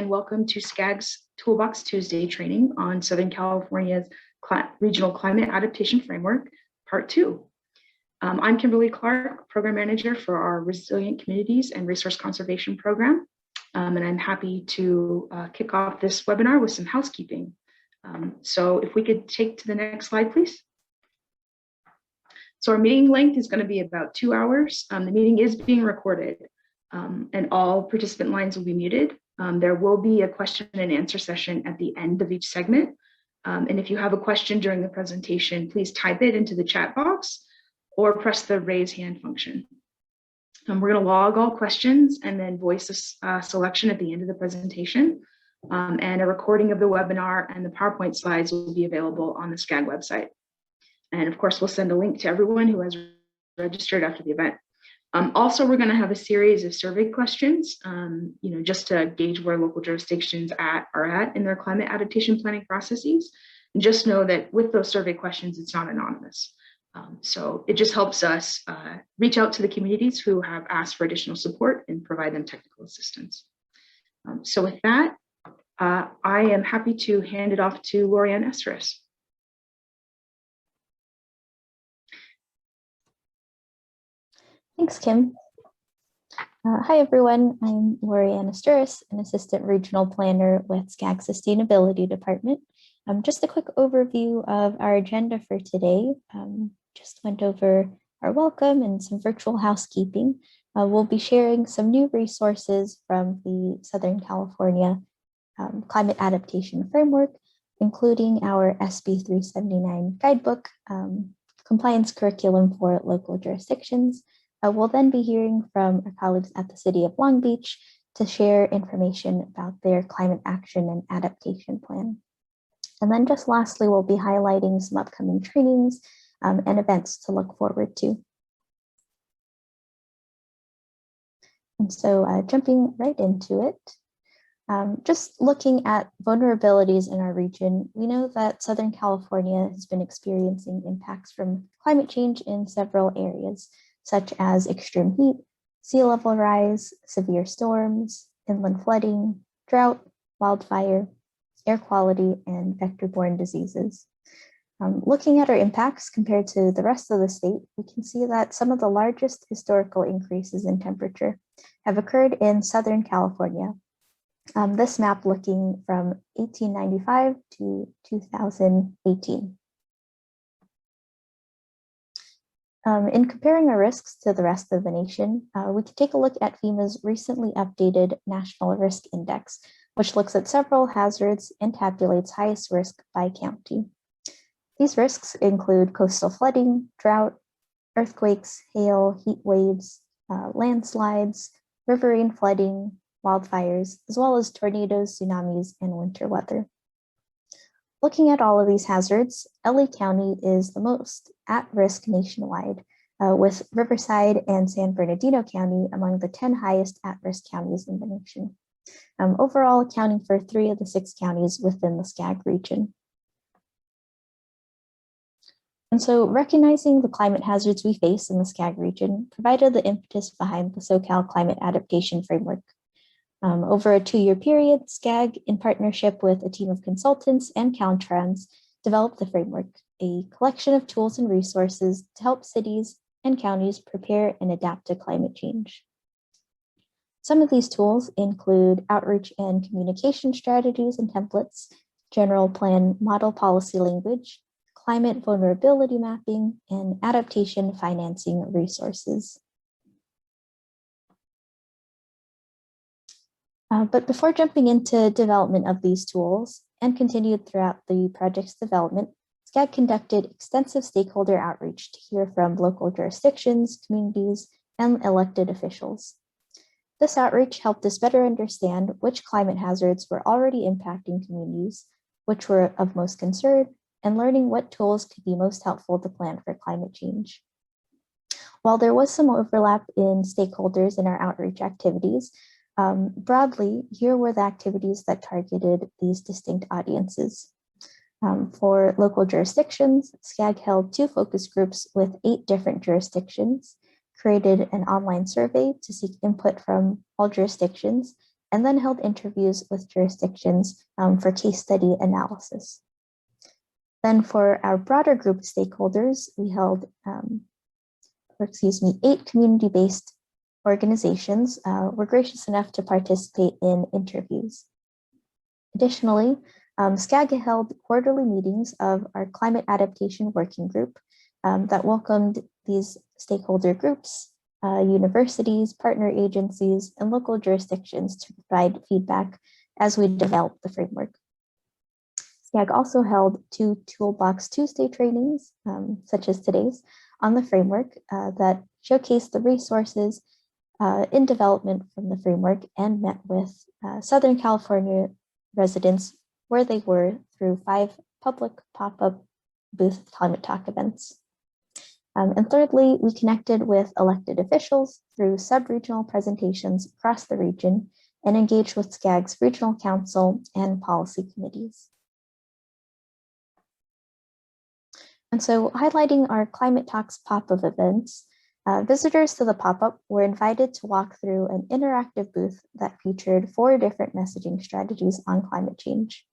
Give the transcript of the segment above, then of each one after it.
and welcome to SCAG's Toolbox Tuesday training on Southern California's Regional Climate Adaptation Framework, Part 2. I'm Kimberly Clark, Program Manager for our Resilient Communities and Resource Conservation Program, and I'm happy to kick off this webinar with some housekeeping. So if we could take to the next slide, please. So our meeting length is going to be about 2 hours. The meeting is being recorded. And all participant lines will be muted. There will be a question and answer session at the end of each segment. And if you have a question during the presentation, please type it into the chat box or press the raise hand function. We're going to log all questions and then voice a selection at the end of the presentation. And a recording of the webinar and the PowerPoint slides will be available on the SCAG website. And of course, we'll send a link to everyone who has registered after the event. Also, we're going to have a series of survey questions, just to gauge where local jurisdictions are at in their climate adaptation planning processes. And just know that with those survey questions, it's not anonymous. So it just helps us reach out to the communities who have asked for additional support and provide them technical assistance. So with that, I am happy to hand it off to Lorianne Esteris. Thanks, Kim. Hi, everyone. I'm Lorianne Esteris, an Assistant Regional Planner with SCAG Sustainability Department. Just a quick overview of our agenda for today. Just went over our welcome and some virtual housekeeping. We'll be sharing some new resources from the Southern California Climate Adaptation Framework, including our SB 379 Guidebook, compliance curriculum for local jurisdictions. We'll then be hearing from our colleagues at the City of Long Beach to share information about their climate action and adaptation plan. And then just lastly, we'll be highlighting some upcoming trainings and events to look forward to. And so jumping right into it, just looking at vulnerabilities in our region, we know that Southern California has been experiencing impacts from climate change in several areas, such as extreme heat, sea level rise, severe storms, inland flooding, drought, wildfire, air quality, and vector-borne diseases. Looking at our impacts compared to the rest of the state, we can see that some of the largest historical increases in temperature have occurred in Southern California. This map looking from 1895 to 2018. In comparing our risks to the rest of the nation, we can take a look at FEMA's recently updated National Risk Index, which looks at several hazards and tabulates highest risk by county. These risks include coastal flooding, drought, earthquakes, hail, heat waves, landslides, riverine flooding, wildfires, as well as tornadoes, tsunamis, and winter weather. Looking at all of these hazards, LA County is the most at risk nationwide, with Riverside and San Bernardino County among the 10 highest at risk counties in the nation, overall accounting for 3 of the 6 counties within the SCAG region. And so recognizing the climate hazards we face in the SCAG region provided the impetus behind the SoCal Climate Adaptation Framework. Over a 2-year period, SCAG, in partnership with a team of consultants and Caltrans, developed the framework, a collection of tools and resources to help cities and counties prepare and adapt to climate change. Some of these tools include outreach and communication strategies and templates, general plan model policy language, climate vulnerability mapping, and adaptation financing resources. But before jumping into development of these tools and continued throughout the project's development, SCAG conducted extensive stakeholder outreach to hear from local jurisdictions, communities, and elected officials. This outreach helped us better understand which climate hazards were already impacting communities, which were of most concern, and learning what tools could be most helpful to plan for climate change. While there was some overlap in stakeholders in our outreach activities, broadly, here were the activities that targeted these distinct audiences. For local jurisdictions, SCAG held 2 focus groups with 8 different jurisdictions, created an online survey to seek input from all jurisdictions, and then held interviews with jurisdictions for case study analysis. Then for our broader group of stakeholders, we held, 8 community-based organizations were gracious enough to participate in interviews. Additionally, SCAG held quarterly meetings of our climate adaptation working group that welcomed these stakeholder groups, universities, partner agencies, and local jurisdictions to provide feedback as we developed the framework. SCAG also held 2 Toolbox Tuesday trainings, such as today's, on the framework that showcased the resources in development from the framework and met with Southern California residents where they were through 5 public pop-up booth climate talk events. And thirdly, we connected with elected officials through sub-regional presentations across the region and engaged with SCAG's regional council and policy committees. And so highlighting our Climate Talks pop-up events, visitors to the pop-up were invited to walk through an interactive booth that featured 4 different messaging strategies on climate change.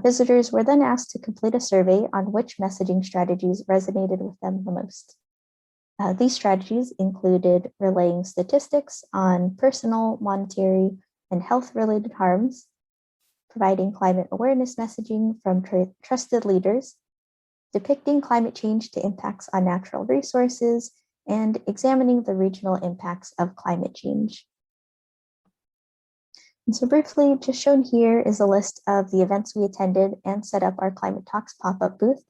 Visitors were then asked to complete a survey on which messaging strategies resonated with them the most. These strategies included relaying statistics on personal, monetary, and health-related harms, providing climate awareness messaging from trusted leaders, depicting climate change to impacts on natural resources, and examining the regional impacts of climate change. And so briefly, just shown here is a list of the events we attended and set up our Climate Talks pop-up booth,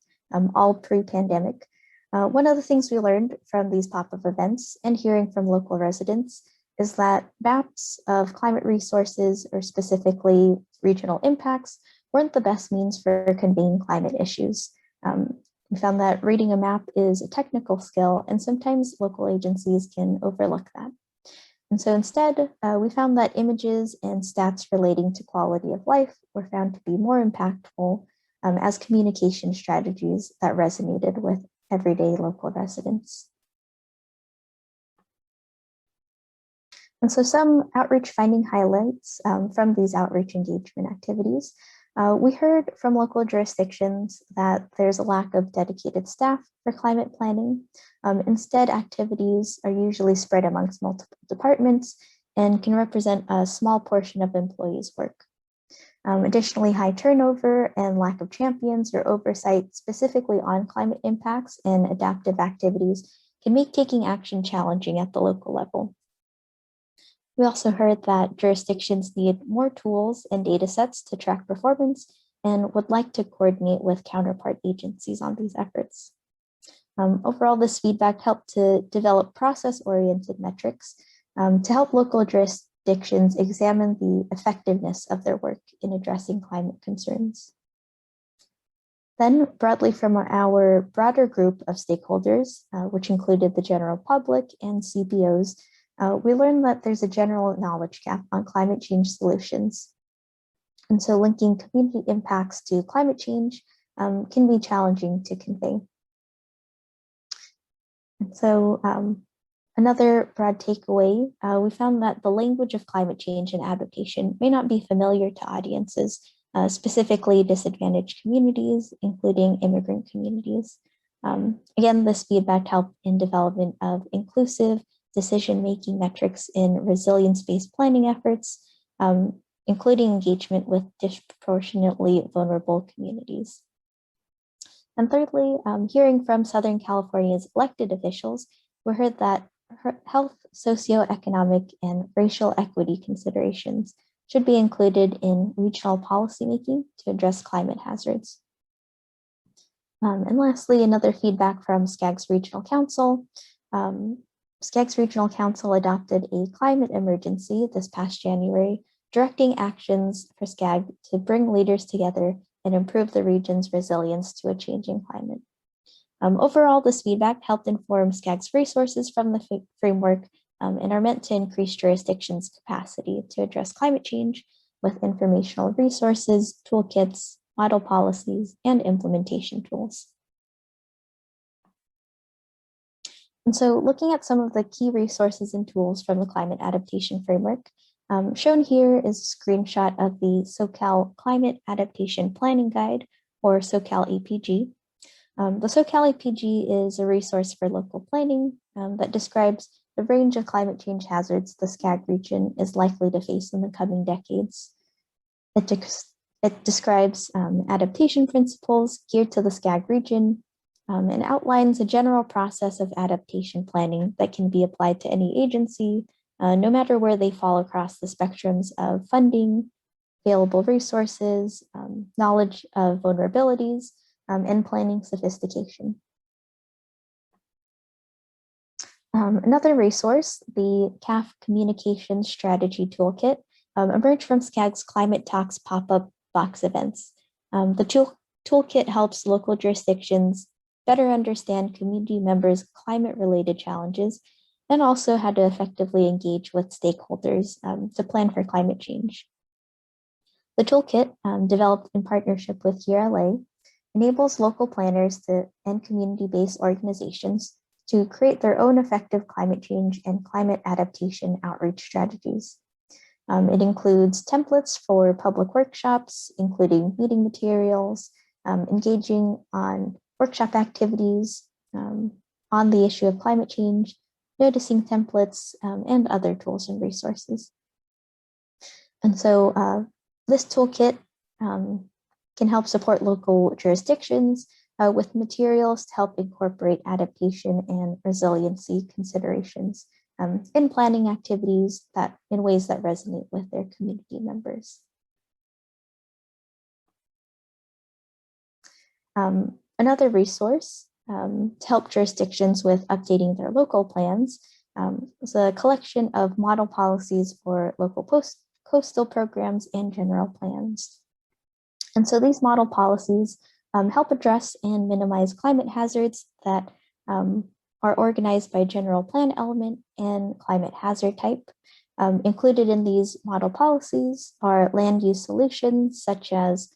all pre-pandemic. One of the things we learned from these pop-up events and hearing from local residents is that maps of climate resources, or specifically regional impacts, weren't the best means for conveying climate issues. We found that reading a map is a technical skill, and sometimes local agencies can overlook that. And so instead, we found that images and stats relating to quality of life were found to be more impactful as communication strategies that resonated with everyday local residents. And so some outreach finding highlights from these outreach engagement activities. We heard from local jurisdictions that there's a lack of dedicated staff for climate planning. Instead, activities are usually spread amongst multiple departments and can represent a small portion of employees' work. Additionally, high turnover and lack of champions or oversight specifically on climate impacts and adaptive activities can make taking action challenging at the local level. We also heard that jurisdictions need more tools and data sets to track performance and would like to coordinate with counterpart agencies on these efforts. Overall, this feedback helped to develop process-oriented metrics to help local jurisdictions examine the effectiveness of their work in addressing climate concerns. Then, broadly from our broader group of stakeholders, which included the general public and CBOs, we learned that there's a general knowledge gap on climate change solutions. And so linking community impacts to climate change can be challenging to convey. And so another broad takeaway, we found that the language of climate change and adaptation may not be familiar to audiences, specifically disadvantaged communities, including immigrant communities. Again, this feedback helped in development of inclusive decision-making metrics in resilience-based planning efforts, including engagement with disproportionately vulnerable communities. And thirdly, hearing from Southern California's elected officials, we heard that health, socioeconomic, and racial equity considerations should be included in regional policymaking to address climate hazards. And lastly, another feedback from SCAG's Regional Council. SCAG's Regional Council adopted a climate emergency this past January, directing actions for SCAG to bring leaders together and improve the region's resilience to a changing climate. Overall, this feedback helped inform SCAG's resources from the framework and are meant to increase jurisdictions' capacity to address climate change with informational resources, toolkits, model policies, and implementation tools. And so looking at some of the key resources and tools from the climate adaptation framework, Shown here is a screenshot of the SoCal Climate Adaptation Planning Guide, or SoCal APG. The SoCal APG is a resource for local planning that describes the range of climate change hazards the SCAG region is likely to face in the coming decades. It describes adaptation principles geared to the SCAG region and outlines a general process of adaptation planning that can be applied to any agency, no matter where they fall across the spectrums of funding, available resources, knowledge of vulnerabilities, and planning sophistication. Another resource, the CAAP Communication Strategy Toolkit, emerged from SCAG's Climate Talks pop-up box events. The toolkit helps local jurisdictions better understand community members' climate-related challenges and also how to effectively engage with stakeholders to plan for climate change. The toolkit, developed in partnership with URLA, enables local planners and community-based organizations to create their own effective climate change and climate adaptation outreach strategies. It includes templates for public workshops, including meeting materials, engaging on workshop activities on the issue of climate change, noticing templates, and other tools and resources. And so this toolkit can help support local jurisdictions with materials to help incorporate adaptation and resiliency considerations in planning activities in ways that resonate with their community members. Another resource to help jurisdictions with updating their local plans is a collection of model policies for local coastal programs and general plans. And so these model policies help address and minimize climate hazards that are organized by general plan element and climate hazard type. Included in these model policies are land use solutions such as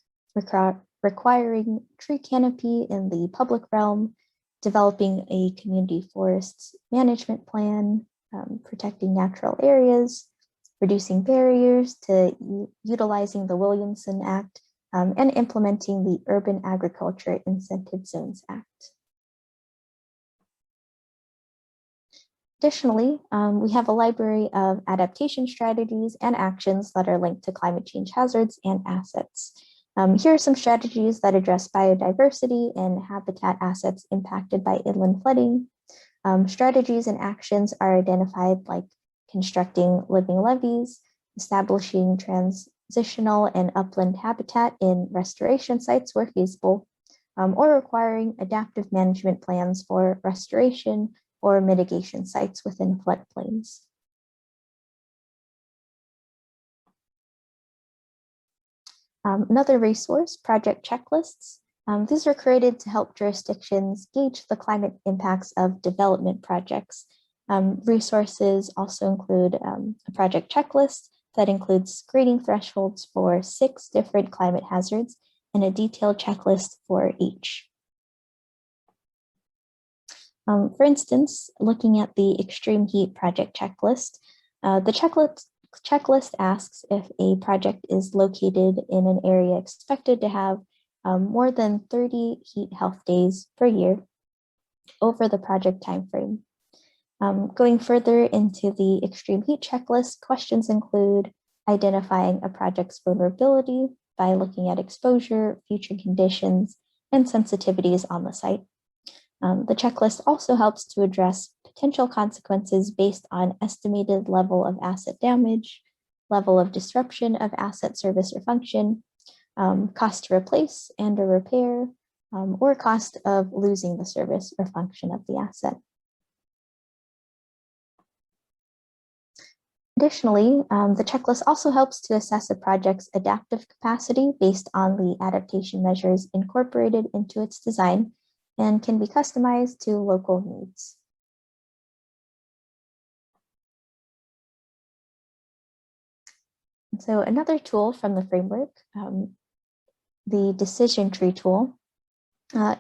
requiring tree canopy in the public realm, developing a community forests management plan, protecting natural areas, reducing barriers to utilizing the Williamson Act, and implementing the Urban Agriculture Incentive Zones Act. Additionally, we have a library of adaptation strategies and actions that are linked to climate change hazards and assets. Here are some strategies that address biodiversity and habitat assets impacted by inland flooding. Strategies and actions are identified like constructing living levees, establishing transitional and upland habitat in restoration sites where feasible, or requiring adaptive management plans for restoration or mitigation sites within floodplains. Another resource, project checklists. These are created to help jurisdictions gauge the climate impacts of development projects. Resources also include a project checklist that includes screening thresholds for 6 different climate hazards and a detailed checklist for each. For instance, looking at the extreme heat project checklist, the checklist asks if a project is located in an area expected to have more than 30 heat health days per year over the project timeframe. Going further into the extreme heat checklist, questions include identifying a project's vulnerability by looking at exposure, future conditions, and sensitivities on the site. The checklist also helps to address potential consequences based on estimated level of asset damage, level of disruption of asset service or function, cost to replace and or repair, or cost of losing the service or function of the asset. Additionally, the checklist also helps to assess a project's adaptive capacity based on the adaptation measures incorporated into its design and can be customized to local needs. So another tool from the framework, the decision tree tool,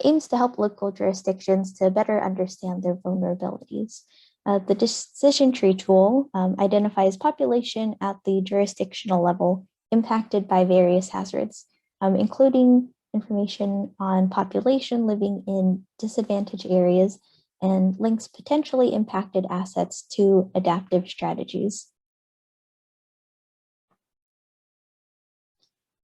aims to help local jurisdictions to better understand their vulnerabilities. The decision tree tool identifies population at the jurisdictional level impacted by various hazards, including information on population living in disadvantaged areas and links potentially impacted assets to adaptive strategies.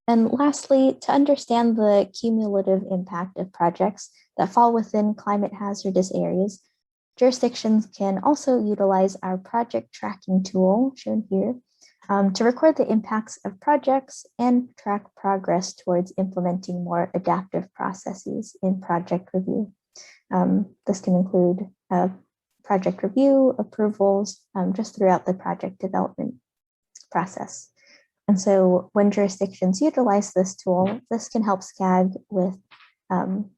And lastly, to understand the cumulative impact of projects that fall within climate hazardous areas, jurisdictions can also utilize our project tracking tool, shown here, to record the impacts of projects and track progress towards implementing more adaptive processes in project review. This can include project review, approvals, just throughout the project development process. And so when jurisdictions utilize this tool, this can help SCAG with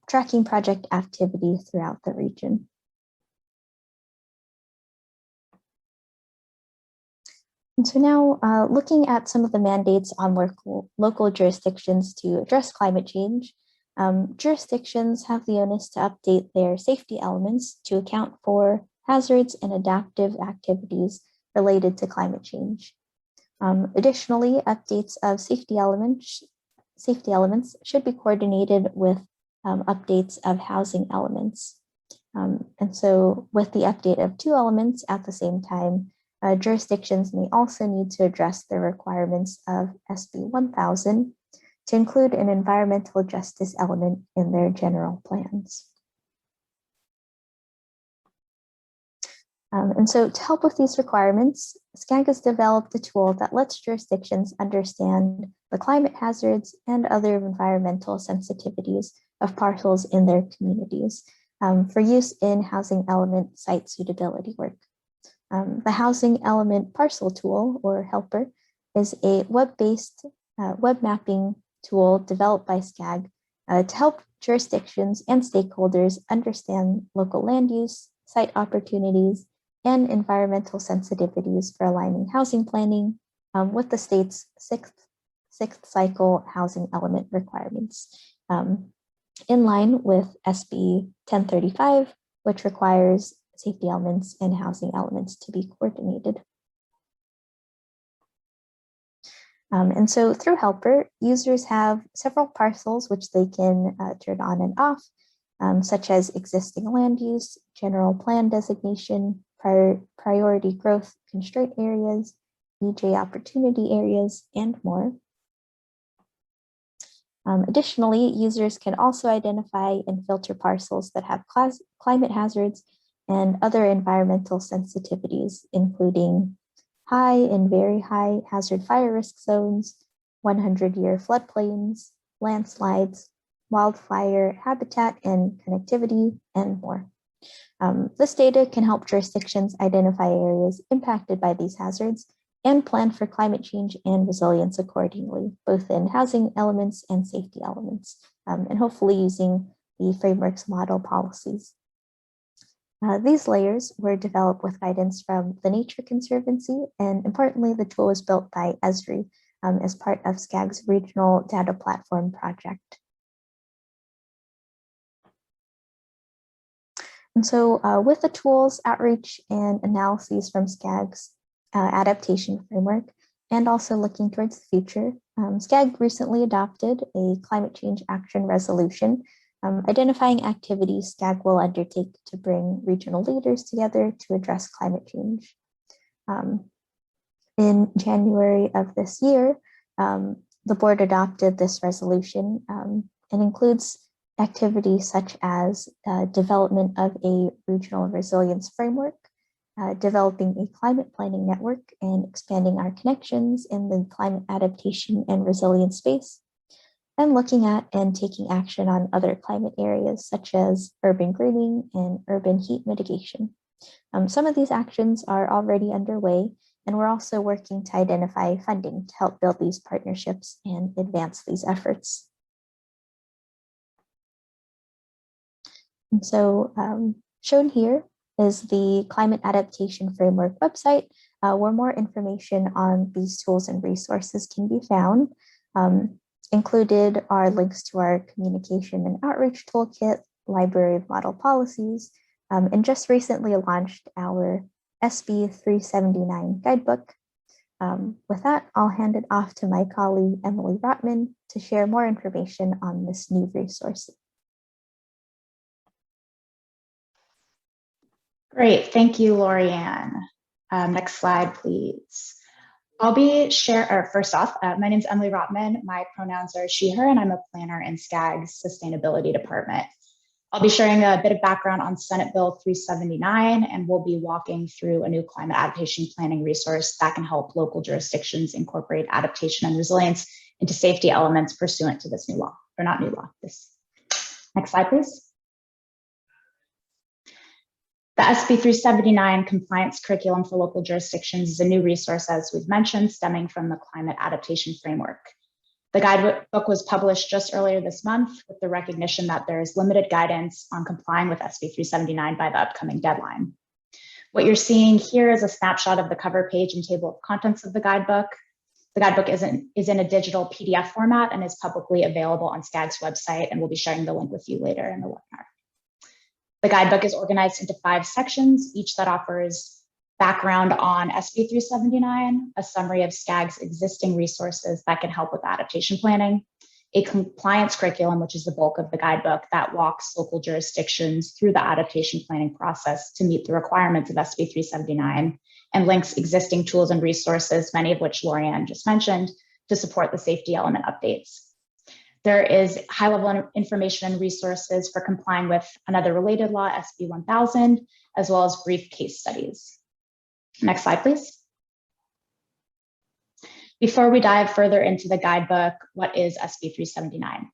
tracking project activity throughout the region. And so now looking at some of the mandates on local jurisdictions to address climate change, jurisdictions have the onus to update their safety elements to account for hazards and adaptive activities related to climate change. Additionally, updates of safety elements should be coordinated with updates of housing elements. And so with the update of two elements at the same time, jurisdictions may also need to address the requirements of SB 1000 to include an environmental justice element in their general plans. And so to help with these requirements, SCAG has developed a tool that lets jurisdictions understand the climate hazards and other environmental sensitivities of parcels in their communities for use in housing element site suitability work. The Housing Element Parcel Tool, or Helper, is a web-based web mapping tool developed by SCAG to help jurisdictions and stakeholders understand local land use, site opportunities, and environmental sensitivities for aligning housing planning with the state's sixth cycle housing element requirements, in line with SB 1035, which requires safety elements and housing elements to be coordinated. And so through Helper, users have several parcels which they can turn on and off, such as existing land use, general plan designation, priority growth constraint areas, EJ opportunity areas, and more. Additionally, users can also identify and filter parcels that have climate hazards and other environmental sensitivities, including high and very high hazard fire risk zones, 100-year floodplains, landslides, wildfire habitat and connectivity, and more. This data can help jurisdictions identify areas impacted by these hazards and plan for climate change and resilience accordingly, both in housing elements and safety elements, and hopefully using the framework's model policies. These layers were developed with guidance from the Nature Conservancy, and importantly, the tool was built by Esri as part of SCAG's regional data platform project. And so with the tools, outreach, and analyses from SCAG's adaptation framework, and also looking towards the future, SCAG recently adopted a climate change action resolution identifying activities SCAG will undertake to bring regional leaders together to address climate change. In January of this year, the board adopted this resolution and includes activities such as development of a regional resilience framework, developing a climate planning network, and expanding our connections in the climate adaptation and resilience space, and looking at and taking action on other climate areas such as urban greening and urban heat mitigation. Some of these actions are already underway, and we're also working to identify funding to help build these partnerships and advance these efforts. And so shown here is the Climate Adaptation Framework website, where more information on these tools and resources can be found. Included are links to our communication and outreach toolkit, library of model policies, and just recently launched our SB 379 Guidebook. With that, I'll hand it off to my colleague, Emily Rotman, to share more information on this new resource. Great, thank you, Lorianne. Next slide, please. I'll be first off, my name is Emily Rotman. My pronouns are she, her, and I'm a planner in SCAG's Sustainability Department. I'll be sharing a bit of background on Senate Bill 379, and we'll be walking through a new climate adaptation planning resource that can help local jurisdictions incorporate adaptation and resilience into safety elements pursuant to this new law, or not new law. Next slide, please. The SB 379 compliance curriculum for local jurisdictions is a new resource, as we've mentioned, stemming from the climate adaptation framework. The guidebook was published just earlier this month with the recognition that there is limited guidance on complying with SB 379 by the upcoming deadline. What you're seeing here is a snapshot of the cover page and table of contents of the guidebook. The guidebook is in a digital PDF format and is publicly available on SCAG's website, and we'll be sharing the link with you later in the webinar. The guidebook is organized into 5 sections, each that offers background on SB 379, a summary of SCAG's existing resources that can help with adaptation planning, a compliance curriculum, which is the bulk of the guidebook, that walks local jurisdictions through the adaptation planning process to meet the requirements of SB 379, and links existing tools and resources, many of which Lorianne just mentioned, to support the safety element updates. There is high-level information and resources for complying with another related law, SB 1000, as well as brief case studies. Next slide, please. Before we dive further into the guidebook, what is SB 379?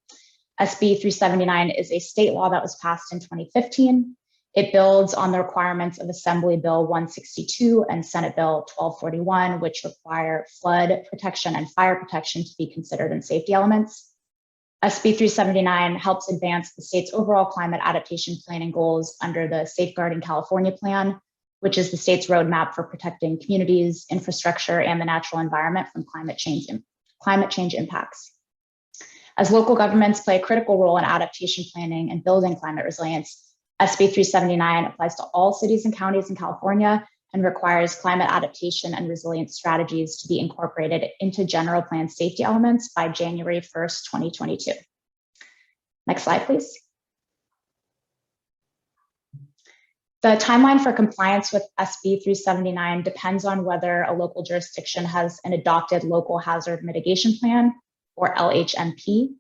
SB 379 is a state law that was passed in 2015. It builds on the requirements of Assembly Bill 162 and Senate Bill 1241, which require flood protection and fire protection to be considered in safety elements. SB 379 helps advance the state's overall climate adaptation planning goals under the Safeguarding California Plan, which is the state's roadmap for protecting communities, infrastructure, and the natural environment from climate change impacts. As local governments play a critical role in adaptation planning and building climate resilience, SB 379 applies to all cities and counties in California and requires climate adaptation and resilience strategies to be incorporated into general plan safety elements by January 1st, 2022. Next slide, please. The timeline for compliance with SB 379 depends on whether a local jurisdiction has an adopted local hazard mitigation plan, or LHMP.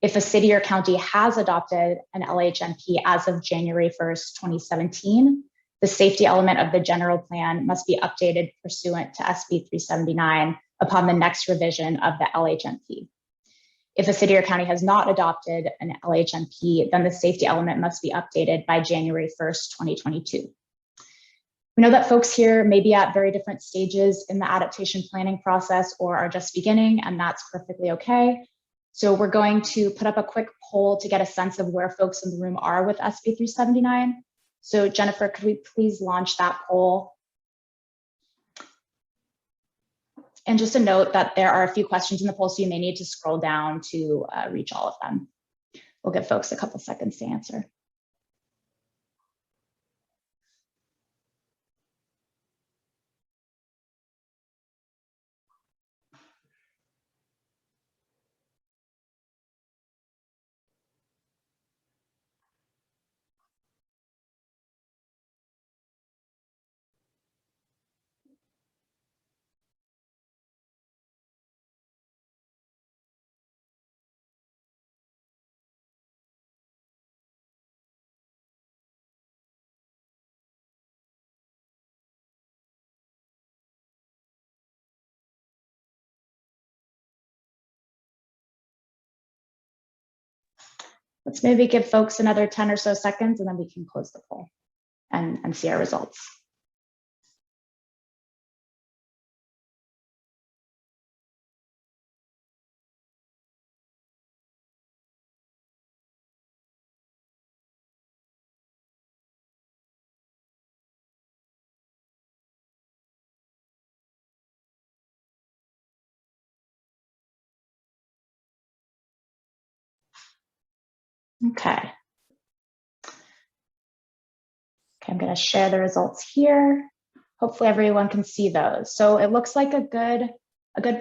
If a city or county has adopted an LHMP as of January 1st, 2017, the safety element of the general plan must be updated pursuant to SB 379 upon the next revision of the LHMP. If a city or county has not adopted an LHMP, then the safety element must be updated by January 1st, 2022. We know that folks here may be at very different stages in the adaptation planning process or are just beginning, and that's perfectly okay. So we're going to put up a quick poll to get a sense of where folks in the room are with SB 379. So Jennifer, could we please launch that poll? And just a note that there are a few questions in the poll, so you may need to scroll down to reach all of them. We'll give folks a couple seconds to answer. Let's maybe give folks another 10 or so seconds, and then we can close the poll and see our results. Okay, I'm going to share the results here. Hopefully everyone can see those. So it looks like a good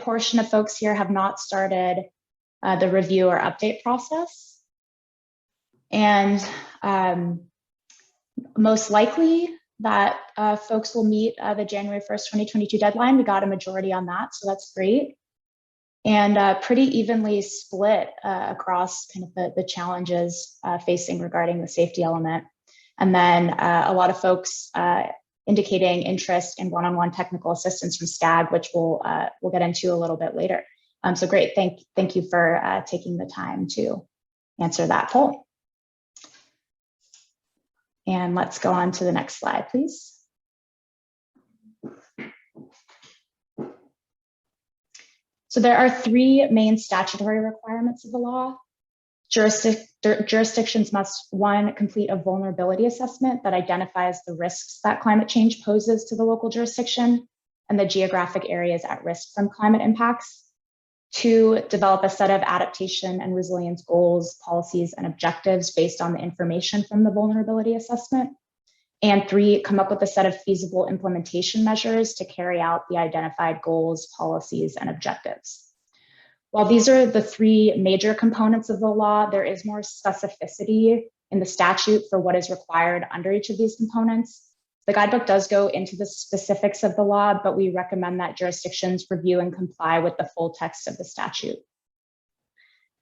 portion of folks here have not started the review or update process. And most likely that folks will meet the January 1st, 2022 deadline. We got a majority on that, so that's great. And pretty evenly split across kind of the challenges facing regarding the safety element. And then a lot of folks indicating interest in one-on-one technical assistance from SCAG, which we'll get into a little bit later. So great, thank you for taking the time to answer that poll. And let's go on to the next slide, please. So there are three main statutory requirements of the law. Jurisdictions must, one, complete a vulnerability assessment that identifies the risks that climate change poses to the local jurisdiction and the geographic areas at risk from climate impacts. Two, develop a set of adaptation and resilience goals, policies, and objectives based on the information from the vulnerability assessment. And three, come up with a set of feasible implementation measures to carry out the identified goals, policies, and objectives. While these are the three major components of the law, there is more specificity in the statute for what is required under each of these components. The guidebook does go into the specifics of the law, but we recommend that jurisdictions review and comply with the full text of the statute.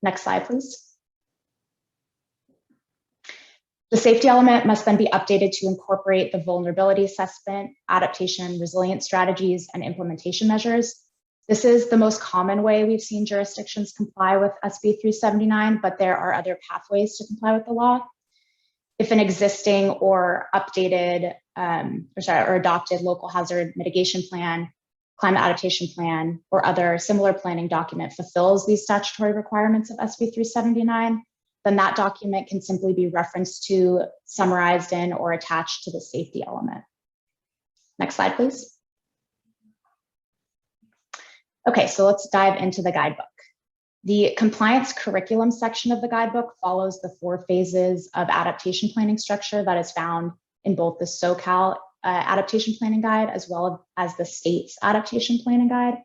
Next slide, please. The safety element must then be updated to incorporate the vulnerability assessment, adaptation, resilience strategies, and implementation measures. This is the most common way we've seen jurisdictions comply with SB 379, but there are other pathways to comply with the law. If an existing or updated or adopted local hazard mitigation plan, climate adaptation plan, or other similar planning document fulfills these statutory requirements of SB 379, then that document can simply be referenced to, summarized in, or attached to the safety element. Next slide, please. Okay, so let's dive into the guidebook. The compliance curriculum section of the guidebook follows the 4 phases of adaptation planning structure that is found in both the SoCal adaptation planning guide as well as the state's adaptation planning guide.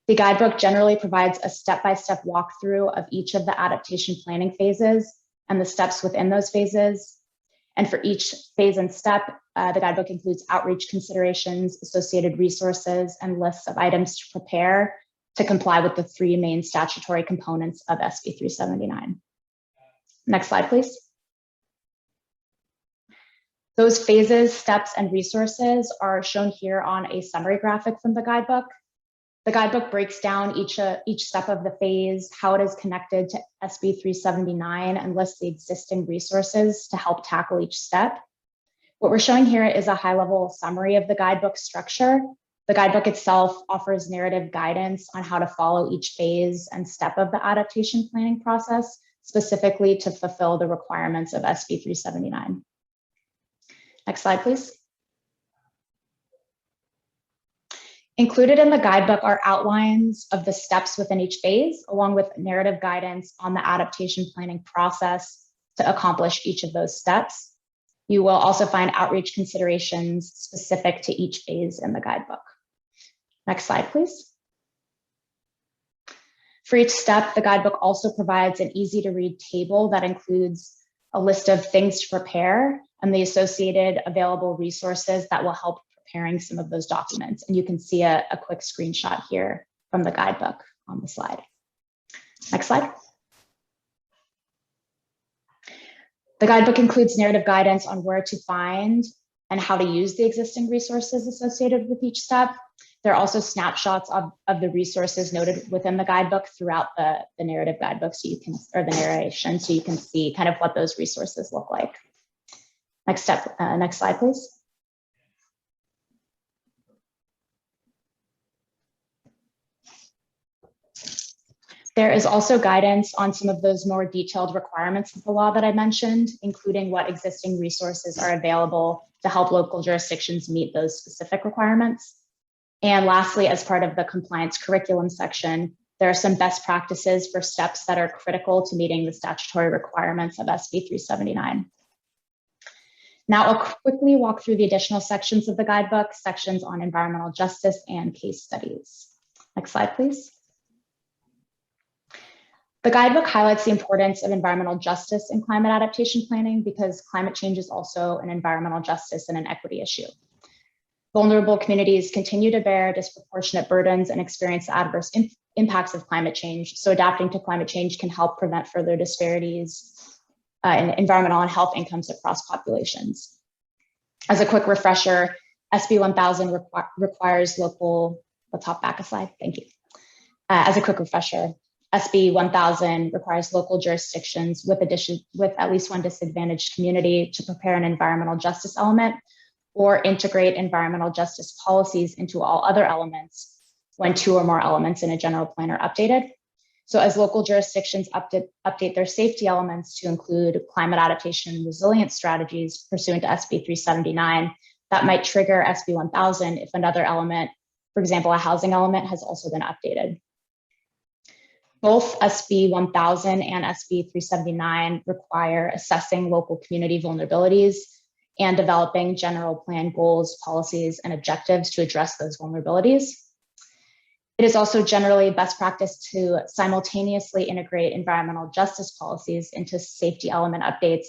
The guidebook generally provides a step-by-step walkthrough of each of the adaptation planning phases and the steps within those phases. And for each phase and step, the guidebook includes outreach considerations, associated resources, and lists of items to prepare to comply with the 3 main statutory components of SB 379. Next slide, please. Those phases, steps, and resources are shown here on a summary graphic from the guidebook. The guidebook breaks down each step of the phase, how it is connected to SB 379, and lists the existing resources to help tackle each step. What we're showing here is a high-level summary of the guidebook structure. The guidebook itself offers narrative guidance on how to follow each phase and step of the adaptation planning process, specifically to fulfill the requirements of SB 379. Next slide, please. Included in the guidebook are outlines of the steps within each phase, along with narrative guidance on the adaptation planning process to accomplish each of those steps. You will also find outreach considerations specific to each phase in the guidebook. Next slide, please. For each step, the guidebook also provides an easy-to-read table that includes a list of things to prepare and the associated available resources that will help preparing some of those documents. And you can see a quick screenshot here from the guidebook on the slide. Next slide. The guidebook includes narrative guidance on where to find and how to use the existing resources associated with each step. There are also snapshots of the resources noted within the guidebook throughout the narrative guidebook, so you can, or the narration, so you can see kind of what those resources look like. Next slide, please. There is also guidance on some of those more detailed requirements of the law that I mentioned, including what existing resources are available to help local jurisdictions meet those specific requirements. And lastly, as part of the compliance curriculum section, there are some best practices for steps that are critical to meeting the statutory requirements of SB 379. Now I'll quickly walk through the additional sections of the guidebook, sections on environmental justice and case studies. Next slide, please. The guidebook highlights the importance of environmental justice in climate adaptation planning because climate change is also an environmental justice and an equity issue. Vulnerable communities continue to bear disproportionate burdens and experience the adverse impacts of climate change. So adapting to climate change can help prevent further disparities in environmental and health incomes across populations. As a quick refresher, SB 1000 requires local, let's hop back a slide, thank you. As a quick refresher, SB 1000 requires local jurisdictions with at least one disadvantaged community to prepare an environmental justice element or integrate environmental justice policies into all other elements when two or more elements in a general plan are updated. So as local jurisdictions update their safety elements to include climate adaptation and resilience strategies pursuant to SB 379, that might trigger SB 1000 if another element, for example, a housing element, has also been updated. Both SB 1000 and SB 379 require assessing local community vulnerabilities and developing general plan goals, policies, and objectives to address those vulnerabilities. It is also generally best practice to simultaneously integrate environmental justice policies into safety element updates,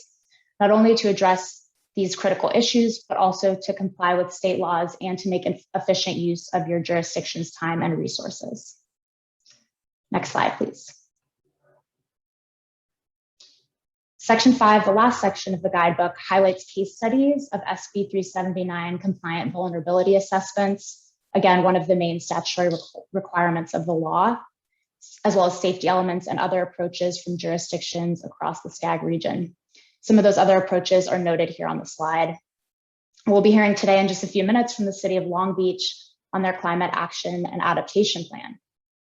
not only to address these critical issues, but also to comply with state laws and to make an efficient use of your jurisdiction's time and resources. Next slide, please. Section 5, the last section of the guidebook, highlights case studies of SB 379 compliant vulnerability assessments. Again, one of the main statutory requirements of the law, as well as safety elements and other approaches from jurisdictions across the SCAG region. Some of those other approaches are noted here on the slide. We'll be hearing today in just a few minutes from the City of Long Beach on their climate action and adaptation plan.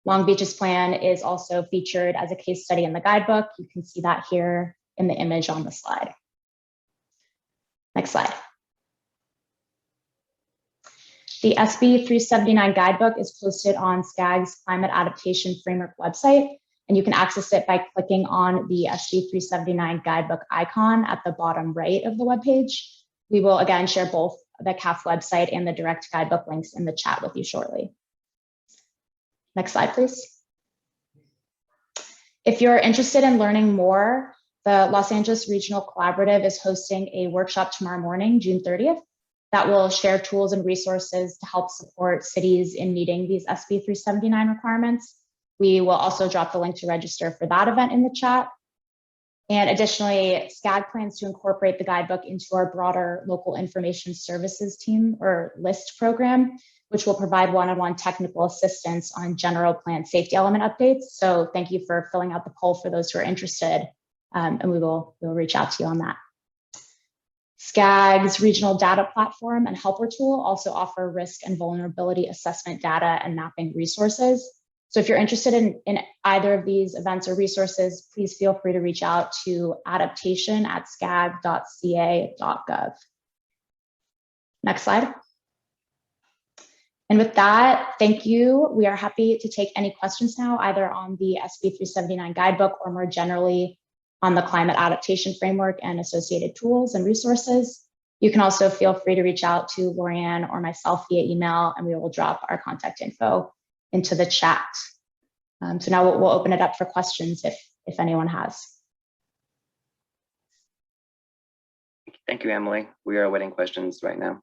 Long Beach's plan is also featured as a case study in the guidebook. You can see that here in the image on the slide. Next slide. The SB 379 guidebook is posted on SCAG's Climate Adaptation Framework website, and you can access it by clicking on the SB 379 guidebook icon at the bottom right of the webpage. We will again share both the CAAP website and the direct guidebook links in the chat with you shortly. Next slide, please. If you're interested in learning more, the Los Angeles Regional Collaborative is hosting a workshop tomorrow morning, June 30th, that will share tools and resources to help support cities in meeting these SB 379 requirements. We will also drop the link to register for that event in the chat. And additionally, SCAG plans to incorporate the guidebook into our broader local information services team or LIST program, which will provide one-on-one technical assistance on general plan safety element updates. So thank you for filling out the poll for those who are interested, and we'll reach out to you on that. SCAG's regional data platform and helper tool also offer risk and vulnerability assessment data and mapping resources. So if you're interested in either of these events or resources, please feel free to reach out to adaptation@scag.ca.gov. Next slide. And with that, thank you. We are happy to take any questions now, either on the SB 379 guidebook or more generally on the climate adaptation framework and associated tools and resources. You can also feel free to reach out to Lorianne or myself via email, and we will drop our contact info into the chat. So now we'll open it up for questions if anyone has. Thank you, Emily. We are awaiting questions right now.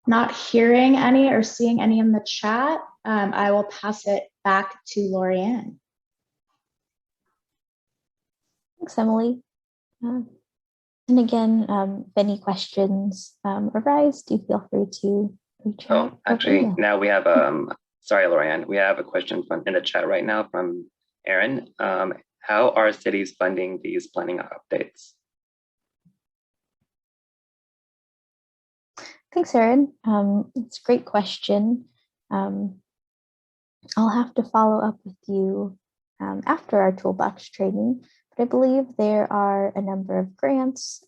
Not hearing any or seeing any in the chat, I will pass it back to Lorianne. Thanks, Emily. And again, if any questions arise, do feel free to reach out. Oh, actually, now we have, sorry, Lorianne, we have a question in the chat right now from Aaron, how are cities funding these planning updates? Thanks, Erin. It's a great question. I'll have to follow up with you after our toolbox training, but I believe there are a number of grants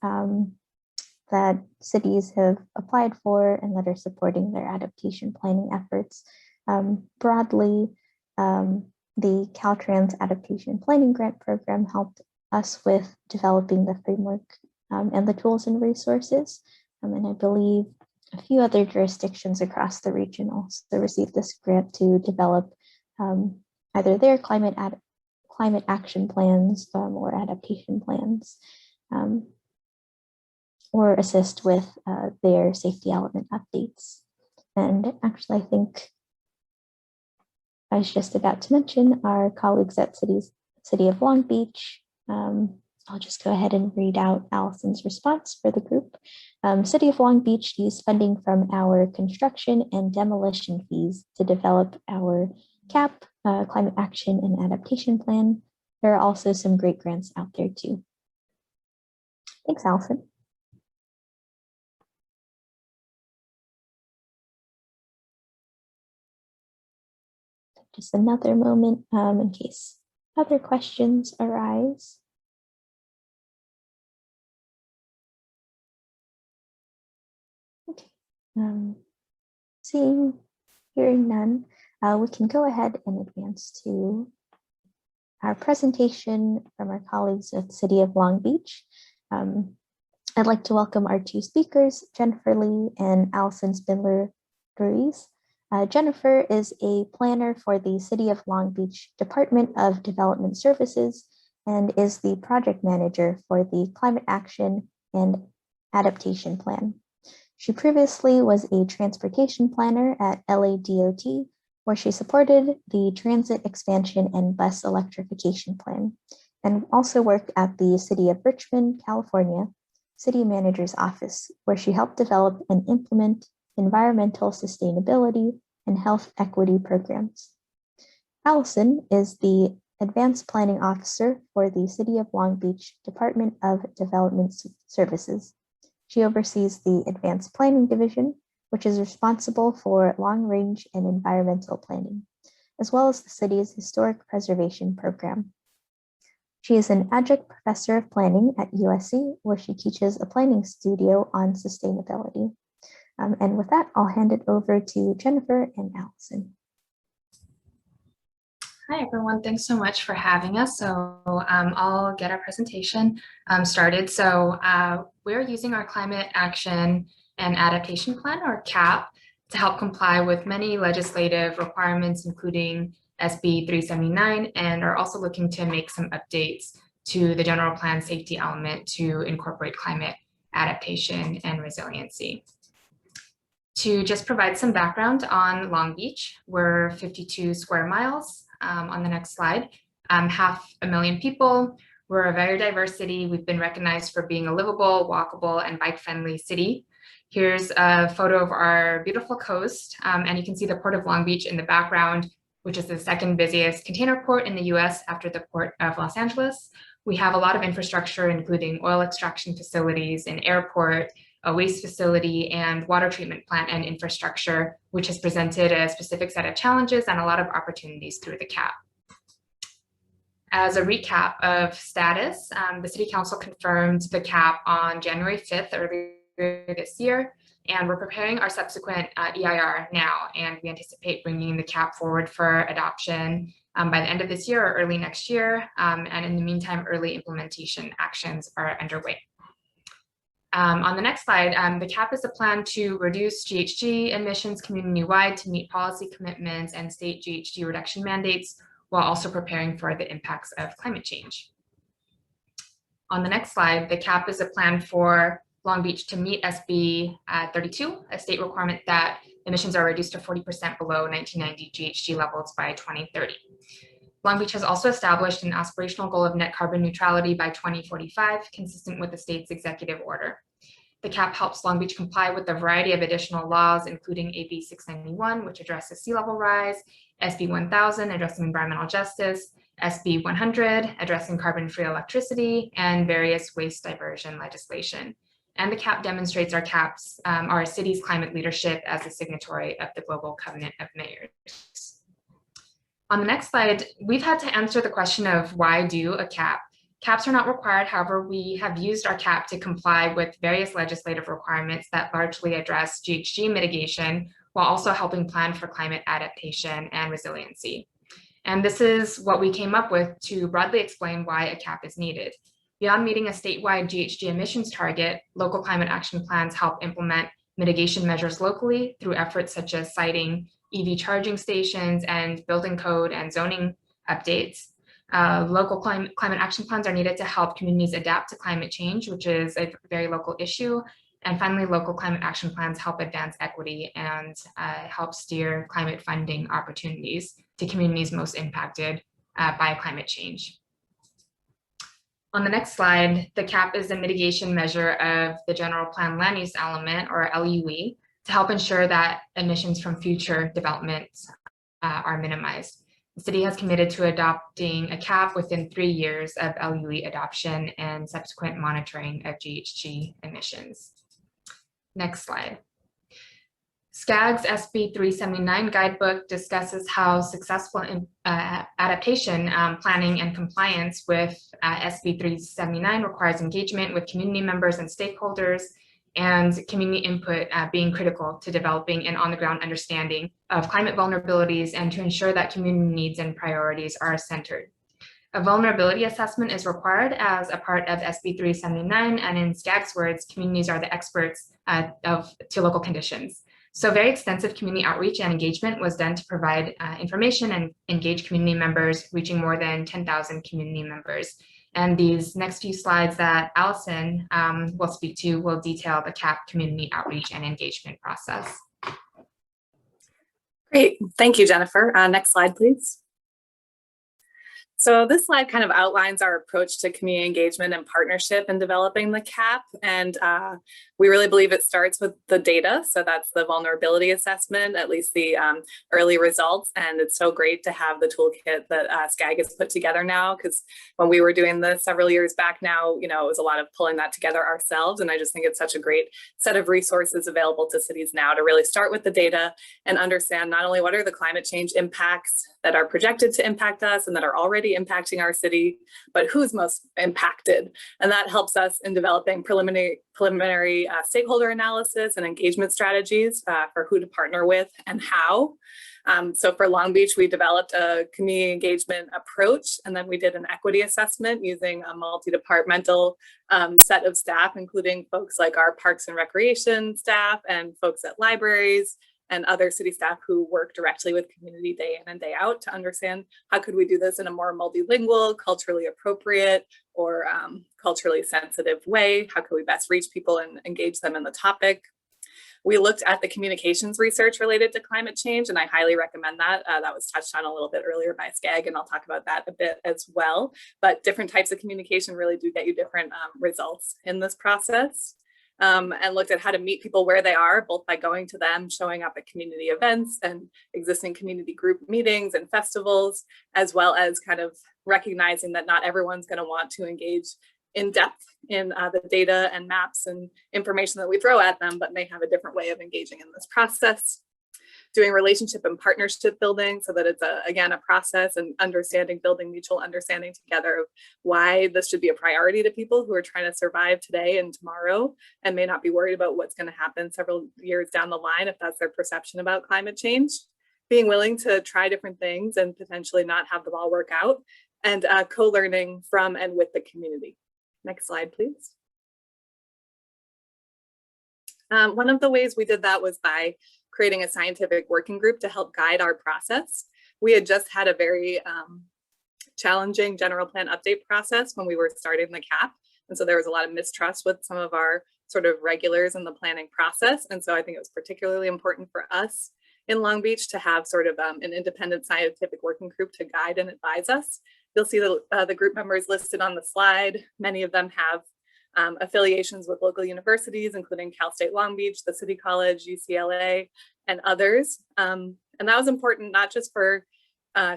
that cities have applied for and that are supporting their adaptation planning efforts. Broadly, the Caltrans Adaptation Planning Grant Program helped us with developing the framework and the tools and resources. And I believe a few other jurisdictions across the region also received this grant to develop either their climate action plans or adaptation plans, or assist with their safety element updates. And actually, I think I was just about to mention our colleagues at City of Long Beach. I'll just go ahead and read out Allison's response for the group. City of Long Beach used funding from our construction and demolition fees to develop our CAAP, Climate Action and Adaptation Plan. There are also some great grants out there too. Thanks, Allison. Just another moment in case other questions arise. Okay, hearing none, we can go ahead and advance to our presentation from our colleagues at City of Long Beach. I'd like to welcome our two speakers, Jennifer Lee and Allison Spindler-Ruiz. Jennifer is a planner for the City of Long Beach Department of Development Services and is the project manager for the Climate Action and Adaptation Plan. She previously was a transportation planner at LADOT, where she supported the transit expansion and bus electrification plan, and also worked at the City of Richmond, California, City Manager's Office, where she helped develop and implement environmental sustainability and health equity programs. Allison is the Advanced Planning Officer for the City of Long Beach Department of Development Services. She oversees the Advanced Planning Division, which is responsible for long-range and environmental planning, as well as the city's historic preservation program. She is an adjunct professor of planning at USC, where she teaches a planning studio on sustainability. And with that, I'll hand it over to Jennifer and Allison. Hi, everyone. Thanks so much for having us. So I'll get our presentation started. So we're using our Climate Action and Adaptation Plan, or CAAP, to help comply with many legislative requirements, including SB 379, and are also looking to make some updates to the general plan safety element to incorporate climate adaptation and resiliency. To just provide some background on Long Beach, we're 52 square miles. On the next slide, 500,000 people. We're a very diverse city. We've been recognized for being a livable, walkable, and bike-friendly city. Here's a photo of our beautiful coast, and you can see the Port of Long Beach in the background, which is the second busiest container port in the US after the Port of Los Angeles. We have a lot of infrastructure, including oil extraction facilities, an airport, a waste facility, and water treatment plant and infrastructure, which has presented a specific set of challenges and a lot of opportunities through the CAAP. As a recap of status, the City Council confirmed the CAAP on January 5th earlier this year, and we're preparing our subsequent EIR now, and we anticipate bringing the CAAP forward for adoption by the end of this year or early next year, and in the meantime, early implementation actions are underway. On the next slide, the CAAP is a plan to reduce GHG emissions community-wide to meet policy commitments and state GHG reduction mandates, while also preparing for the impacts of climate change. On the next slide, the CAAP is a plan for Long Beach to meet SB 32, a state requirement that emissions are reduced to 40% below 1990 GHG levels by 2030. Long Beach has also established an aspirational goal of net carbon neutrality by 2045, consistent with the state's executive order. The CAAP helps Long Beach comply with a variety of additional laws, including AB 691, which addresses sea level rise, SB 1000, addressing environmental justice, SB 100, addressing carbon-free electricity, and various waste diversion legislation. And the CAAP demonstrates our city's climate leadership as a signatory of the Global Covenant of Mayors. On the next slide, we've had to answer the question of why do a CAAP? CAAPs are not required, however, we have used our CAAP to comply with various legislative requirements that largely address GHG mitigation, while also helping plan for climate adaptation and resiliency. And this is what we came up with to broadly explain why a CAAP is needed. Beyond meeting a statewide GHG emissions target, local climate action plans help implement mitigation measures locally through efforts such as siting EV charging stations and building code and zoning updates. Local climate action plans are needed to help communities adapt to climate change, which is a very local issue. And finally, local climate action plans help advance equity and help steer climate funding opportunities to communities most impacted by climate change. On the next slide, the CAAP is a mitigation measure of the general plan land use element, or LUE, to help ensure that emissions from future developments are minimized. The city has committed to adopting a CAAP within 3 years of LUE adoption and subsequent monitoring of GHG emissions. Next slide. SCAG's SB 379 guidebook discusses how successful adaptation planning and compliance with SB 379 requires engagement with community members and stakeholders, and community input being critical to developing an on-the-ground understanding of climate vulnerabilities and to ensure that community needs and priorities are centered. A vulnerability assessment is required as a part of SB 379, and in SCAG's words, communities are the experts to local conditions. So very extensive community outreach and engagement was done to provide information and engage community members, reaching more than 10,000 community members. And these next few slides that Allison will speak to will detail the CAAP community outreach and engagement process. Great, thank you, Jennifer. Next slide, please. So this slide kind of outlines our approach to community engagement and partnership in developing the CAAP. And we really believe it starts with the data. So that's the vulnerability assessment, at least the early results. And it's so great to have the toolkit that SCAG has put together now, because when we were doing this several years back now, it was a lot of pulling that together ourselves. And I just think it's such a great set of resources available to cities now to really start with the data and understand not only what are the climate change impacts that are projected to impact us and that are already impacting our city, but who's most impacted. And that helps us in developing preliminary stakeholder analysis and engagement strategies for who to partner with and how. So for Long Beach, we developed a community engagement approach, and then we did an equity assessment using a multi-departmental set of staff, including folks like our Parks and Recreation staff and folks at libraries and other city staff who work directly with community day in and day out to understand how could we do this in a more multilingual, culturally appropriate, or culturally sensitive way? How could we best reach people and engage them in the topic? We looked at the communications research related to climate change, and I highly recommend that. That was touched on a little bit earlier by SCAG, and I'll talk about that a bit as well. But different types of communication really do get you different results in this process. And looked at how to meet people where they are, both by going to them, showing up at community events and existing community group meetings and festivals, as well as kind of recognizing that not everyone's going to want to engage in depth in the data and maps and information that we throw at them, but may have a different way of engaging in this process. Doing relationship and partnership building so that it's again a process and building mutual understanding together of why this should be a priority to people who are trying to survive today and tomorrow and may not be worried about what's going to happen several years down the line if that's their perception about climate change. Being willing to try different things and potentially not have them all work out, and co-learning from and with the community. Next slide, please. One of the ways we did that was by creating a scientific working group to help guide our process. We had just had a very challenging general plan update process when we were starting the CAAP. And so there was a lot of mistrust with some of our sort of regulars in the planning process. And so I think it was particularly important for us in Long Beach to have sort of an independent scientific working group to guide and advise us. You'll see the group members listed on the slide. Many of them have affiliations with local universities, including Cal State Long Beach, the City College, UCLA, and others. And that was important not just for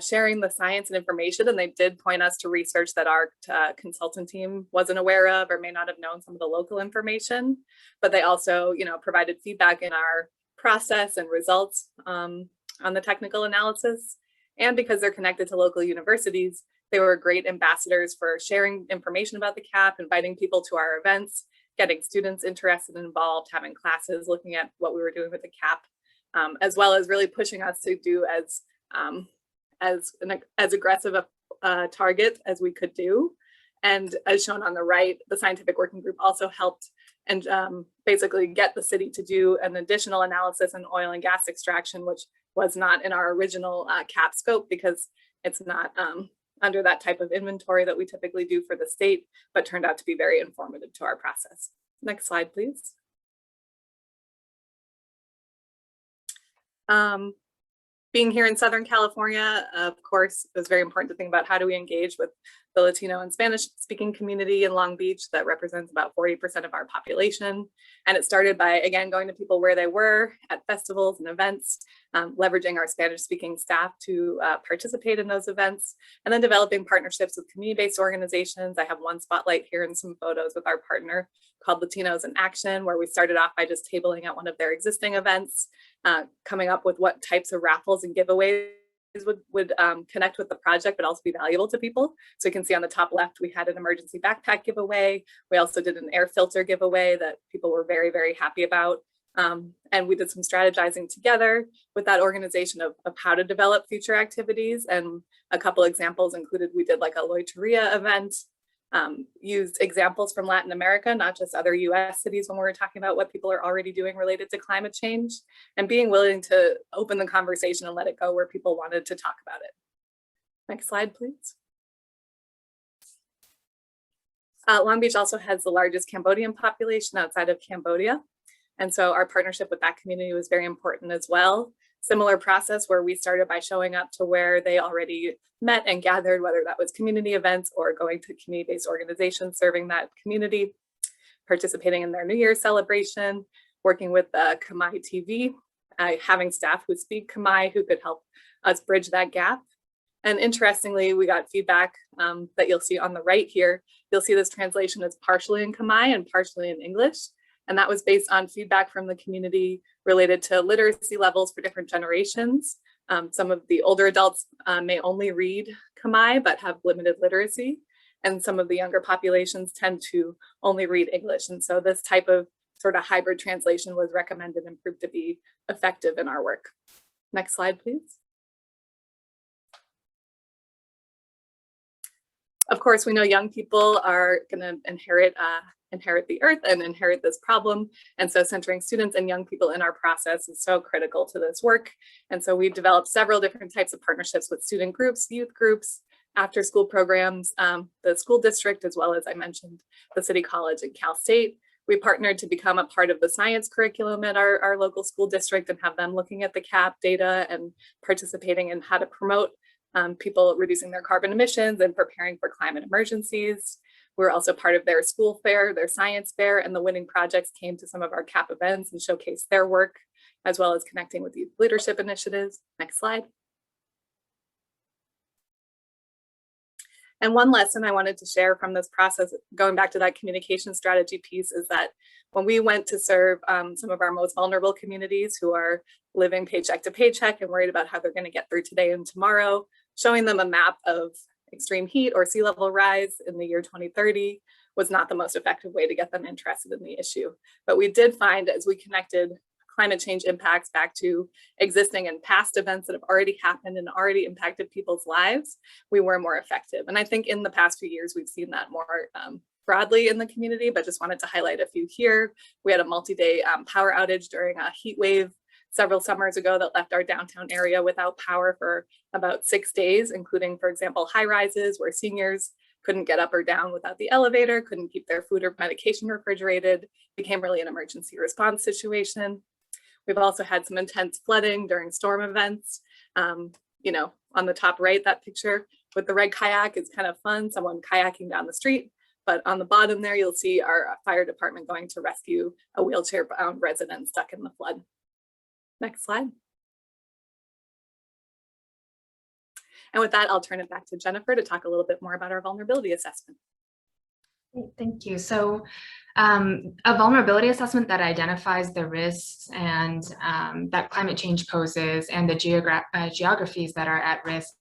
sharing the science and information, and they did point us to research that our consultant team wasn't aware of or may not have known some of the local information, but they also, provided feedback in our process and results on the technical analysis. And because they're connected to local universities, they were great ambassadors for sharing information about the CAAP, inviting people to our events, getting students interested and involved, having classes, looking at what we were doing with the CAAP, as well as really pushing us to do as aggressive a target as we could do. And as shown on the right, the scientific working group also helped and basically get the city to do an additional analysis on oil and gas extraction, which was not in our original CAAP scope because it's not under that type of inventory that we typically do for the state, but turned out to be very informative to our process. Next slide, please. Being here in Southern California, of course, it was very important to think about how do we engage with the Latino and Spanish speaking community in Long Beach that represents about 40% of our population. And it started by, again, going to people where they were at festivals and events, leveraging our Spanish speaking staff to participate in those events, and then developing partnerships with community-based organizations. I have one spotlight here and some photos with our partner called Latinos in Action, where we started off by just tabling at one of their existing events, coming up with what types of raffles and giveaways would connect with the project, but also be valuable to people. So you can see on the top left, we had an emergency backpack giveaway. We also did an air filter giveaway that people were very, very happy about. And we did some strategizing together with that organization of how to develop future activities. And a couple examples included, we did like a loiteria event, used examples from Latin America, not just other US cities when we were talking about what people are already doing related to climate change, and being willing to open the conversation and let it go where people wanted to talk about it. Next slide, please. Long Beach also has the largest Cambodian population outside of Cambodia. And so our partnership with that community was very important as well. Similar process where we started by showing up to where they already met and gathered, whether that was community events or going to community-based organizations serving that community, participating in their New Year's celebration, working with Khmer TV, having staff who speak Khmer who could help us bridge that gap. And interestingly, we got feedback that you'll see on the right here. You'll see this translation is partially in Khmer and partially in English. And that was based on feedback from the community related to literacy levels for different generations. Some of the older adults may only read Khmer, but have limited literacy. And some of the younger populations tend to only read English. And so this type of sort of hybrid translation was recommended and proved to be effective in our work. Next slide, please. Of course, we know young people are going to inherit the earth and inherit this problem. And so centering students and young people in our process is so critical to this work. And so we've developed several different types of partnerships with student groups, youth groups, after school programs, the school district, as well as I mentioned, the City College and Cal State. We partnered to become a part of the science curriculum at our local school district and have them looking at the CAAP data and participating in how to promote people reducing their carbon emissions and preparing for climate emergencies. We're also part of their school fair, their science fair, and the winning projects came to some of our CAAP events and showcased their work, as well as connecting with youth leadership initiatives. Next slide. And one lesson I wanted to share from this process, going back to that communication strategy piece, is that when we went to serve some of our most vulnerable communities who are living paycheck to paycheck and worried about how they're going to get through today and tomorrow, showing them a map of extreme heat or sea level rise in the year 2030 was not the most effective way to get them interested in the issue. But we did find, as we connected climate change impacts back to existing and past events that have already happened and already impacted people's lives, we were more effective. And I think in the past few years, we've seen that more broadly in the community, but just wanted to highlight a few here. We had a multi-day power outage during a heat wave several summers ago that left our downtown area without power for about 6 days, including, for example, high rises where seniors couldn't get up or down without the elevator, couldn't keep their food or medication refrigerated, became really an emergency response situation. We've also had some intense flooding during storm events. You know, on the top right, that picture with the red kayak is kind of fun, someone kayaking down the street. But on the bottom there, you'll see our fire department going to rescue a wheelchair-bound resident stuck in the flood. Next slide. And with that, I'll turn it back to Jennifer to talk a little bit more about our vulnerability assessment. Thank you. So a vulnerability assessment that identifies the risks and that climate change poses and the geographies that are at risk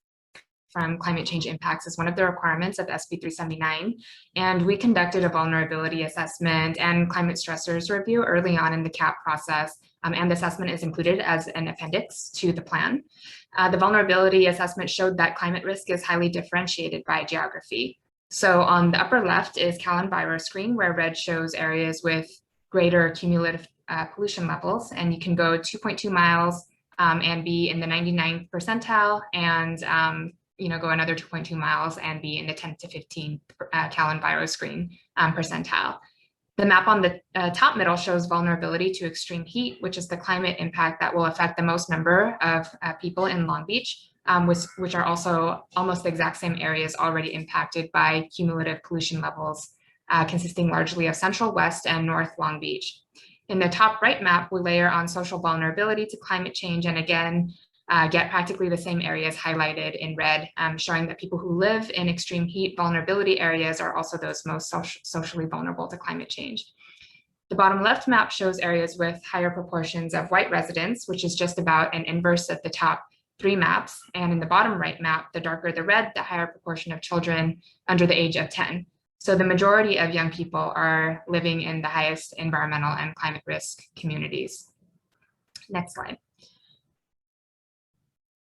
from climate change impacts is one of the requirements of SB 379. And we conducted a vulnerability assessment and climate stressors review early on in the CAAP process. And the assessment is included as an appendix to the plan. The vulnerability assessment showed that climate risk is highly differentiated by geography. So on the upper left is Cal EnviroScreen, where red shows areas with greater cumulative pollution levels. And you can go 2.2 miles and be in the 99th percentile, and go another 2.2 miles and be in the 10 to 15 Cal EnviroScreen percentile. The map on the top middle shows vulnerability to extreme heat, which is the climate impact that will affect the most number of people in Long Beach, which are also almost the exact same areas already impacted by cumulative pollution levels, consisting largely of Central, West, and North Long Beach. In the top right map, we layer on social vulnerability to climate change, and again, get practically the same areas highlighted in red, showing that people who live in extreme heat vulnerability areas are also those most socially vulnerable to climate change. The bottom left map shows areas with higher proportions of white residents, which is just about an inverse of the top three maps. And in the bottom right map, the darker the red, the higher proportion of children under the age of 10. So the majority of young people are living in the highest environmental and climate risk communities. Next slide.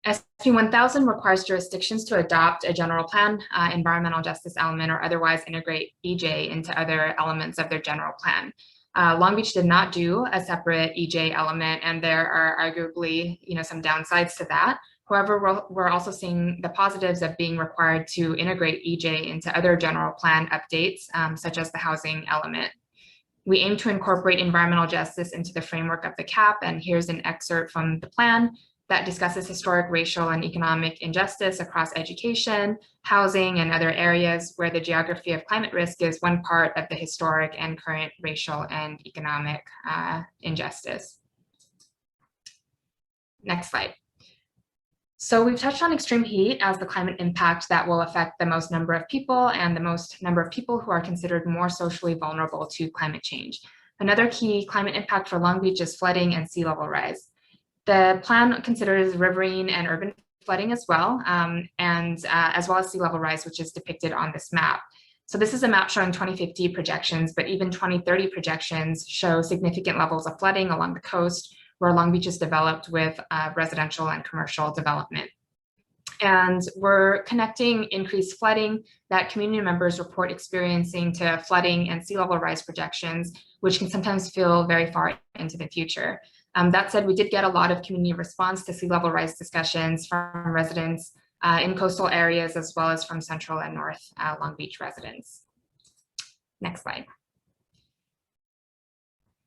SB 1000 requires jurisdictions to adopt a general plan, environmental justice element, or otherwise integrate EJ into other elements of their general plan. Long Beach did not do a separate EJ element, and there are arguably, some downsides to that. However, we're also seeing the positives of being required to integrate EJ into other general plan updates, such as the housing element. We aim to incorporate environmental justice into the framework of the CAAP, and here's an excerpt from the plan that discusses historic, racial, and economic injustice across education, housing, and other areas where the geography of climate risk is one part of the historic and current racial and economic injustice. Next slide. So we've touched on extreme heat as the climate impact that will affect the most number of people and the most number of people who are considered more socially vulnerable to climate change. Another key climate impact for Long Beach is flooding and sea level rise. The plan considers riverine and urban flooding as well, as well as sea level rise, which is depicted on this map. So this is a map showing 2050 projections, but even 2030 projections show significant levels of flooding along the coast where Long Beach is developed with residential and commercial development. And we're connecting increased flooding that community members report experiencing to flooding and sea level rise projections, which can sometimes feel very far into the future. That said, we did get a lot of community response to sea level rise discussions from residents in coastal areas, as well as from Central and North Long Beach residents. Next slide.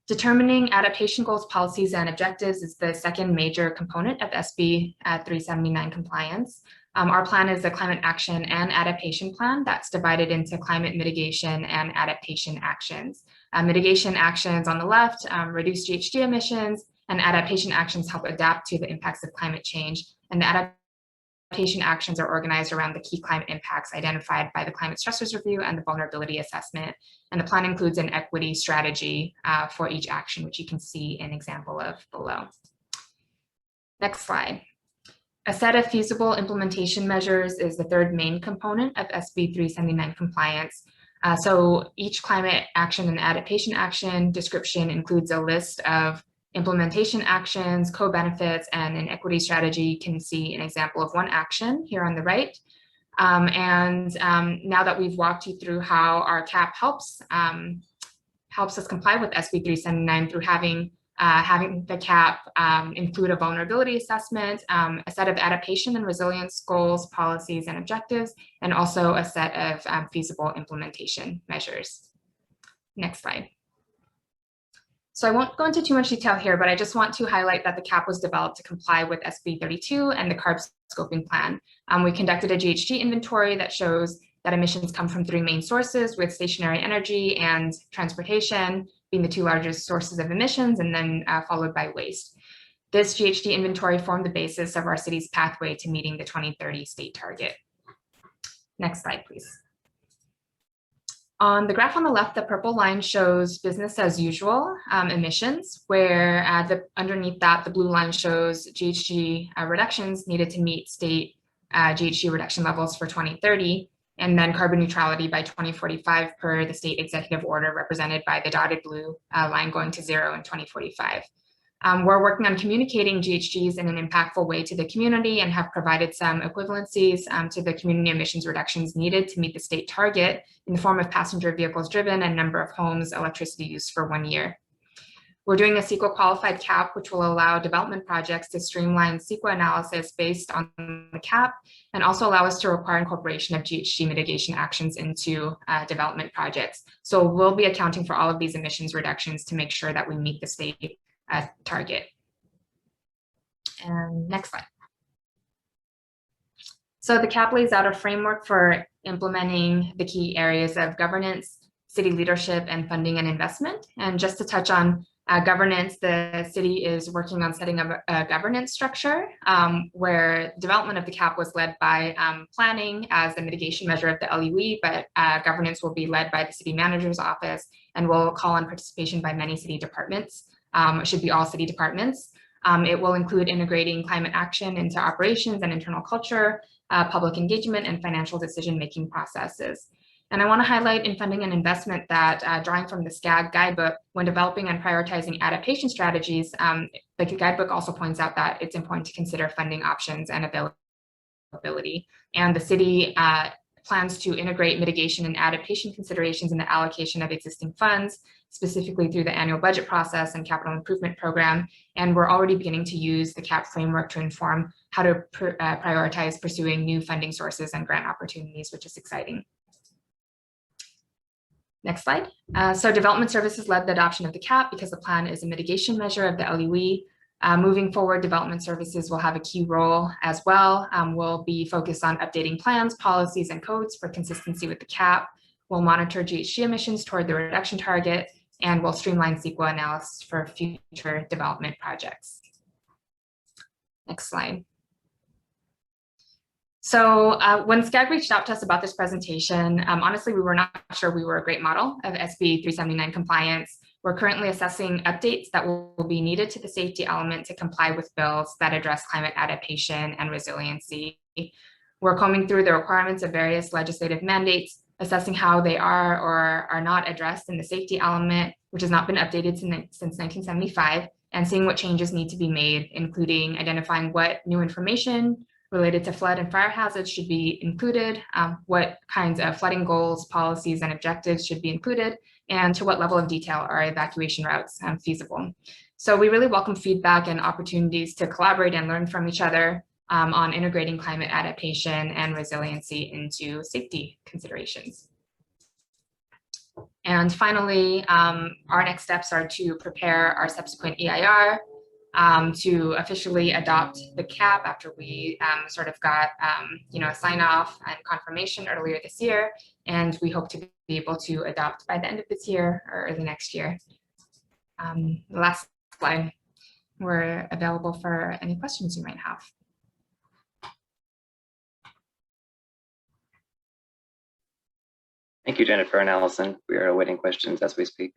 Determining adaptation goals, policies, and objectives is the second major component of SB 379 compliance. Our plan is the climate action and adaptation plan that's divided into climate mitigation and adaptation actions. Mitigation actions on the left reduce GHG emissions, and adaptation actions help adapt to the impacts of climate change. And the adaptation actions are organized around the key climate impacts identified by the climate stressors review and the vulnerability assessment. And the plan includes an equity strategy for each action, which you can see an example of below. Next slide. A set of feasible implementation measures is the third main component of SB 379 compliance. So each climate action and adaptation action description includes a list of implementation actions, co-benefits, and an equity strategy. You can see an example of one action here on the right. Now that we've walked you through how our CAAP helps us comply with SB 379 through having the CAAP include a vulnerability assessment, a set of adaptation and resilience goals, policies, and objectives, and also a set of feasible implementation measures. Next slide. So I won't go into too much detail here, but I just want to highlight that the CAAP was developed to comply with SB 32 and the CARB scoping plan. We conducted a GHG inventory that shows that emissions come from three main sources, with stationary energy and transportation being the two largest sources of emissions, and then followed by waste. This GHG inventory formed the basis of our city's pathway to meeting the 2030 state target. Next slide, please. On the graph on the left, the purple line shows business as usual emissions, where underneath that, the blue line shows GHG reductions needed to meet state GHG reduction levels for 2030, and then carbon neutrality by 2045 per the state executive order represented by the dotted blue line going to 0 in 2045. We're working on communicating GHGs in an impactful way to the community and have provided some equivalencies to the community emissions reductions needed to meet the state target in the form of passenger vehicles driven and number of homes electricity used for 1 year. We're doing a CEQA qualified CAP, which will allow development projects to streamline CEQA analysis based on the CAP and also allow us to require incorporation of GHG mitigation actions into development projects. So we'll be accounting for all of these emissions reductions to make sure that we meet the state target. And next slide. So the CAP lays out a framework for implementing the key areas of governance, city leadership, and funding and investment. And just to touch on governance, the city is working on setting up a governance structure where development of the CAP was led by planning as the mitigation measure of the LUE, but governance will be led by the city manager's office and will call on participation by many city departments. It should be all city departments. It will include integrating climate action into operations and internal culture, public engagement, and financial decision-making processes. And I want to highlight in funding and investment that drawing from the SCAG Guidebook, when developing and prioritizing adaptation strategies, the Guidebook also points out that it's important to consider funding options and availability. And the city plans to integrate mitigation and adaptation considerations in the allocation of existing funds, specifically through the annual budget process and capital improvement program. And we're already beginning to use the CAP framework to inform how to prioritize pursuing new funding sources and grant opportunities, which is exciting. Next slide. So development services led the adoption of the CAP because the plan is a mitigation measure of the LUE. Moving forward, development services will have a key role as well. We'll be focused on updating plans, policies, and codes for consistency with the CAP. We'll monitor GHG emissions toward the reduction target, and we'll streamline CEQA analysis for future development projects. Next slide. So when SCAG reached out to us about this presentation, honestly, we were not sure we were a great model of SB 379 compliance. We're currently assessing updates that will be needed to the safety element to comply with bills that address climate adaptation and resiliency. We're combing through the requirements of various legislative mandates, assessing how they are or are not addressed in the safety element, which has not been updated since 1975, and seeing what changes need to be made, including identifying what new information related to flood and fire hazards should be included, what kinds of flooding goals, policies, and objectives should be included, and to what level of detail are evacuation routes feasible. So we really welcome feedback and opportunities to collaborate and learn from each other on integrating climate adaptation and resiliency into safety considerations. And finally, our next steps are to prepare our subsequent EIR, to officially adopt the CAP after we sort of got a sign off and confirmation earlier this year, and we hope to be able to adopt by the end of this year or early next year. The last slide, we're available for any questions you might have. Thank you, Jennifer and Allison. We are awaiting questions as we speak.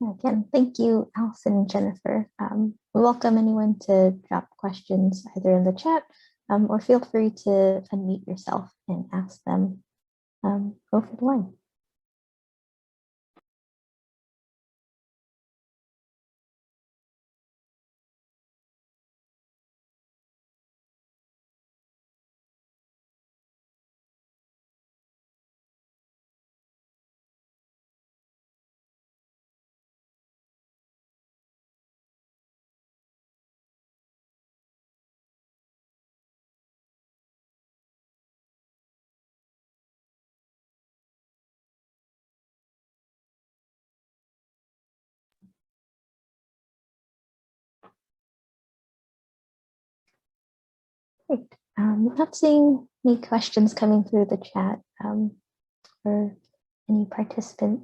Again, thank you, Allison and Jennifer. We welcome anyone to drop questions either in the chat or feel free to unmute yourself and ask them over the line. Great. Not seeing any questions coming through the chat or any participant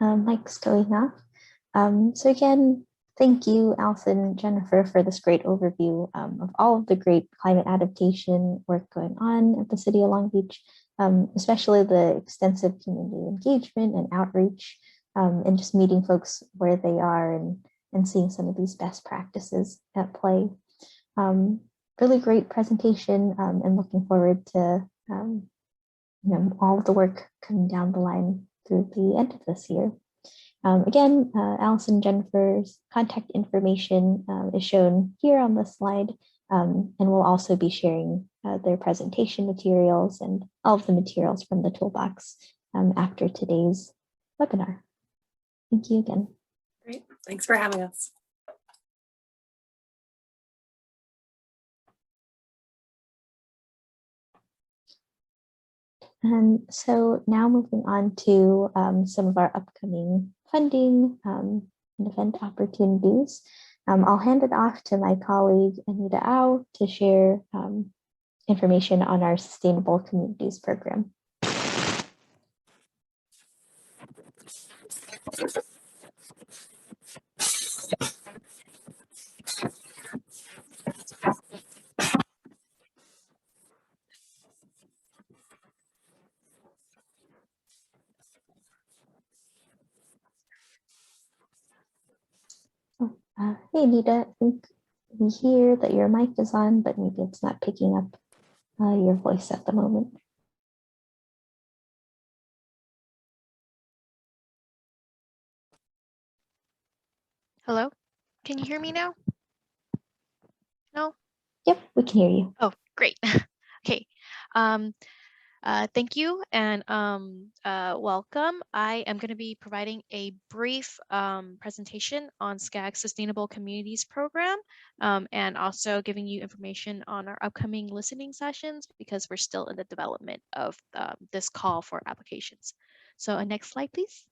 mics going off. So again, thank you, Alison and Jennifer, for this great overview of all of the great climate adaptation work going on at the City of Long Beach, especially the extensive community engagement and outreach, and just meeting folks where they are and seeing some of these best practices at play. Really great presentation, and looking forward to all of the work coming down the line through the end of this year. Again, Alison and Jennifer's contact information is shown here on the slide, and we'll also be sharing their presentation materials and all of the materials from the toolbox after today's webinar. Thank you again. Great. Thanks for having us. And so now moving on to some of our upcoming funding and event opportunities. I'll hand it off to my colleague, Anita Au, to share information on our Sustainable Communities program. Hey, Anita, I think we hear that your mic is on, but maybe it's not picking up your voice at the moment. Hello, can you hear me now? No? Yep, we can hear you. Oh, great. Okay. Thank you and welcome. I am going to be providing a brief presentation on SCAG Sustainable Communities Program, and also giving you information on our upcoming listening sessions because we're still in the development of this call for applications. So next slide, please.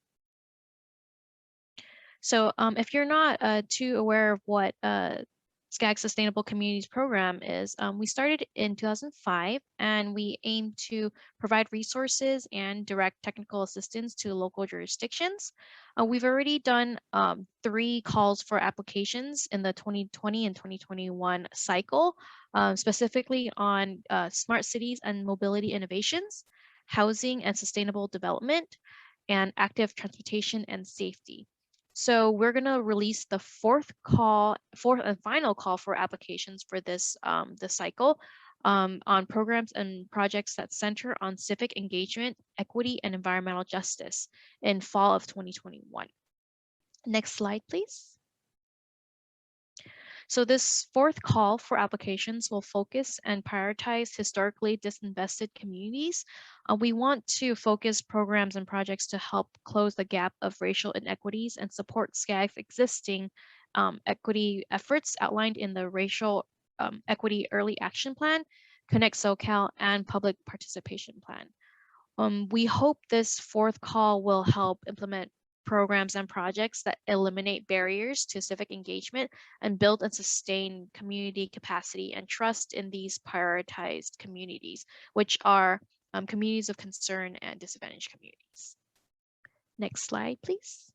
So if you're not too aware of what SCAG Sustainable Communities Program is, we started in 2005 and we aim to provide resources and direct technical assistance to local jurisdictions. We've already done 3 calls for applications in the 2020 and 2021 cycle, specifically on smart cities and mobility innovations, housing and sustainable development, and active transportation and safety. So we're going to release the fourth and final call for applications for this cycle on programs and projects that center on civic engagement, equity, and environmental justice in fall of 2021. Next slide, please. So this fourth call for applications will focus and prioritize historically disinvested communities. We want to focus programs and projects to help close the gap of racial inequities and support SCAG's existing equity efforts outlined in the Racial Equity Early Action Plan, Connect SoCal, and Public Participation Plan. We hope this fourth call will help implement programs and projects that eliminate barriers to civic engagement and build and sustain community capacity and trust in these prioritized communities, which are communities of concern and disadvantaged communities. Next slide, please.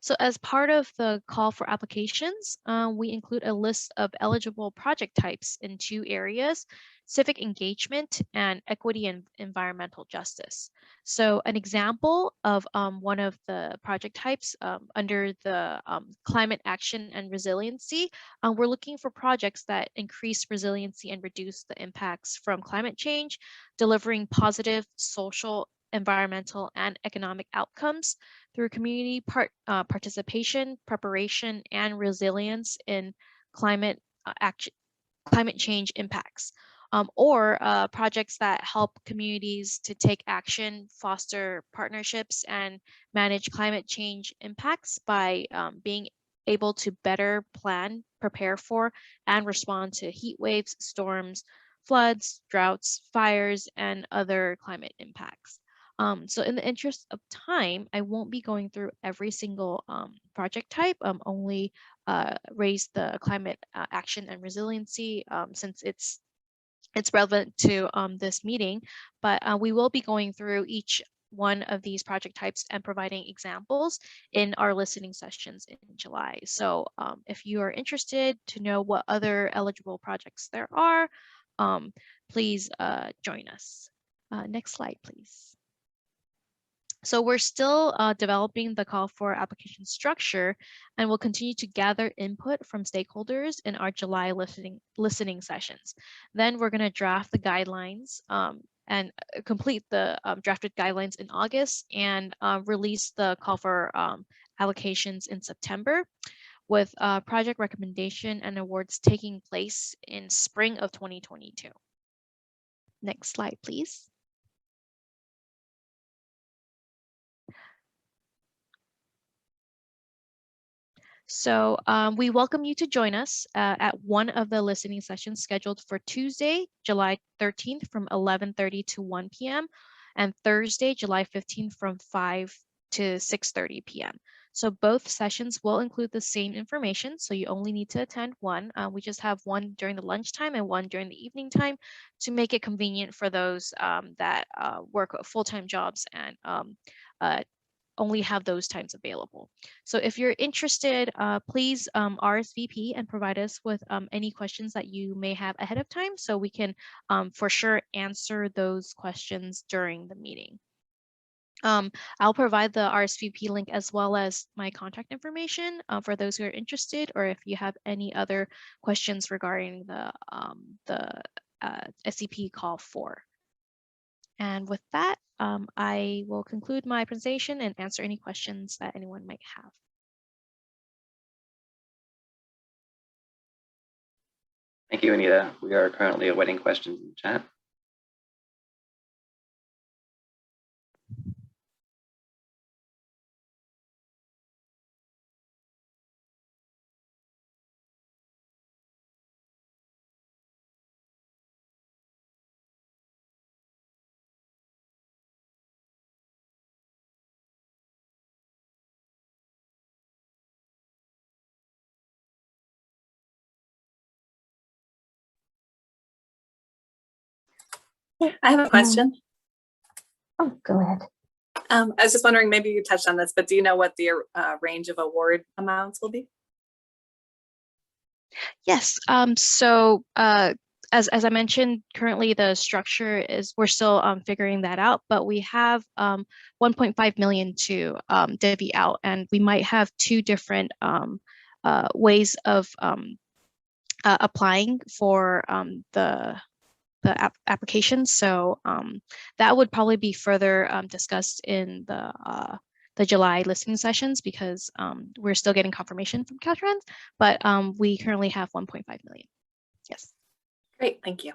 So as part of the call for applications, we include a list of eligible project types in 2 areas: civic engagement and equity and environmental justice. So an example of one of the project types under the climate action and resiliency, we're looking for projects that increase resiliency and reduce the impacts from climate change, delivering positive social, environmental, and economic outcomes through community participation, preparation, and resilience in climate change impacts, or projects that help communities to take action, foster partnerships, and manage climate change impacts by being able to better plan, prepare for, and respond to heat waves, storms, floods, droughts, fires, and other climate impacts. So in the interest of time, I won't be going through every single project type, only raise the climate action and resiliency since it's relevant to this meeting, but we will be going through each one of these project types and providing examples in our listening sessions in July. So if you are interested to know what other eligible projects there are, please join us. Next slide, please. So we're still developing the call for application structure, and we'll continue to gather input from stakeholders in our July listening sessions. Then we're going to draft the guidelines and complete the drafted guidelines in August and release the call for allocations in September, with project recommendation and awards taking place in spring of 2022. Next slide, please. So we welcome you to join us at one of the listening sessions scheduled for Tuesday, July 13th from 11:30 to 1 p.m. and Thursday, July 15th from 5 to 6:30 p.m. So both sessions will include the same information, so you only need to attend one. We just have one during the lunchtime and one during the evening time to make it convenient for those that work full-time jobs and only have those times available. So if you're interested, please RSVP and provide us with any questions that you may have ahead of time so we can for sure answer those questions during the meeting. I'll provide the RSVP link as well as my contact information for those who are interested, or if you have any other questions regarding the SCP call for. And with that, I will conclude my presentation and answer any questions that anyone might have. Thank you, Anita. We are currently awaiting questions in the chat. I have a question. Oh, go ahead. I was just wondering, maybe you touched on this, but do you know what the range of award amounts will be? Yes. As I mentioned, currently the structure is we're still figuring that out, but we have 1.5 million to divvy out, and we might have two different ways of applying for the application. So that would probably be further discussed in the July listening sessions because we're still getting confirmation from Caltrans, but we currently have 1.5 million. Yes. Great, thank you.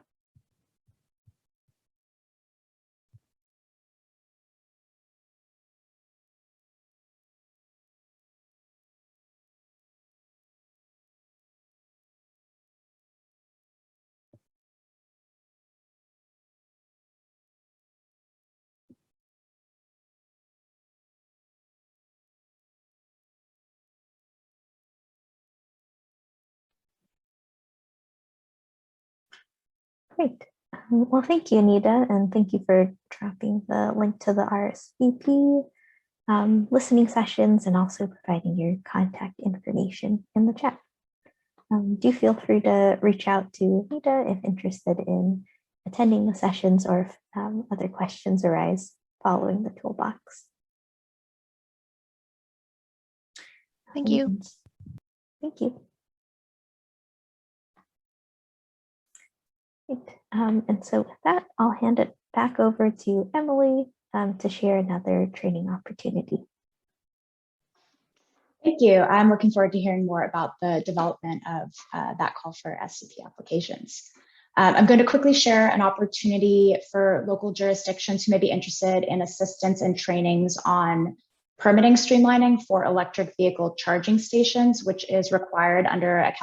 Great. Well, thank you, Anita, and thank you for dropping the link to the RSVP listening sessions and also providing your contact information in the chat. Do feel free to reach out to Anita if interested in attending the sessions or if other questions arise following the toolbox. Thank you. Thank you. And so with that, I'll hand it back over to Emily to share another training opportunity. Thank you. I'm looking forward to hearing more about the development of that call for SCP applications. I'm going to quickly share an opportunity for local jurisdictions who may be interested in assistance and trainings on permitting streamlining for electric vehicle charging stations, which is required under a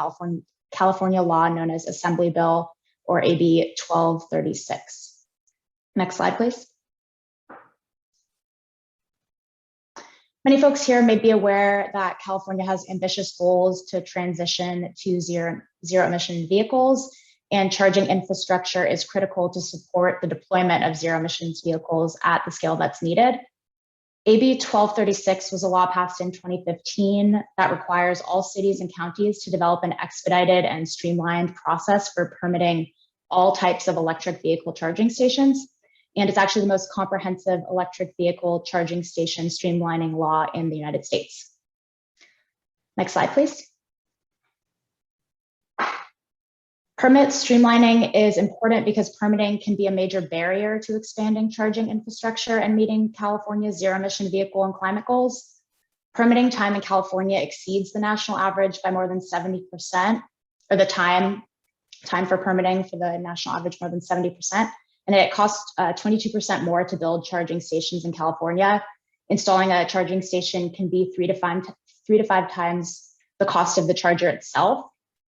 California law known as Assembly Bill or AB 1236. Next slide, please. Many folks here may be aware that California has ambitious goals to transition to zero emission vehicles, and charging infrastructure is critical to support the deployment of zero emissions vehicles at the scale that's needed. AB 1236 was a law passed in 2015 that requires all cities and counties to develop an expedited and streamlined process for permitting all types of electric vehicle charging stations. And it's actually the most comprehensive electric vehicle charging station streamlining law in the United States. Next slide, please. Permit streamlining is important because permitting can be a major barrier to expanding charging infrastructure and meeting California's zero emission vehicle and climate goals. Permitting time in California exceeds the national average by more than 70%, or the time for permitting for the national average more than 70%. And it costs 22% more to build charging stations in California. Installing a charging station can be 3 to 5 times the cost of the charger itself.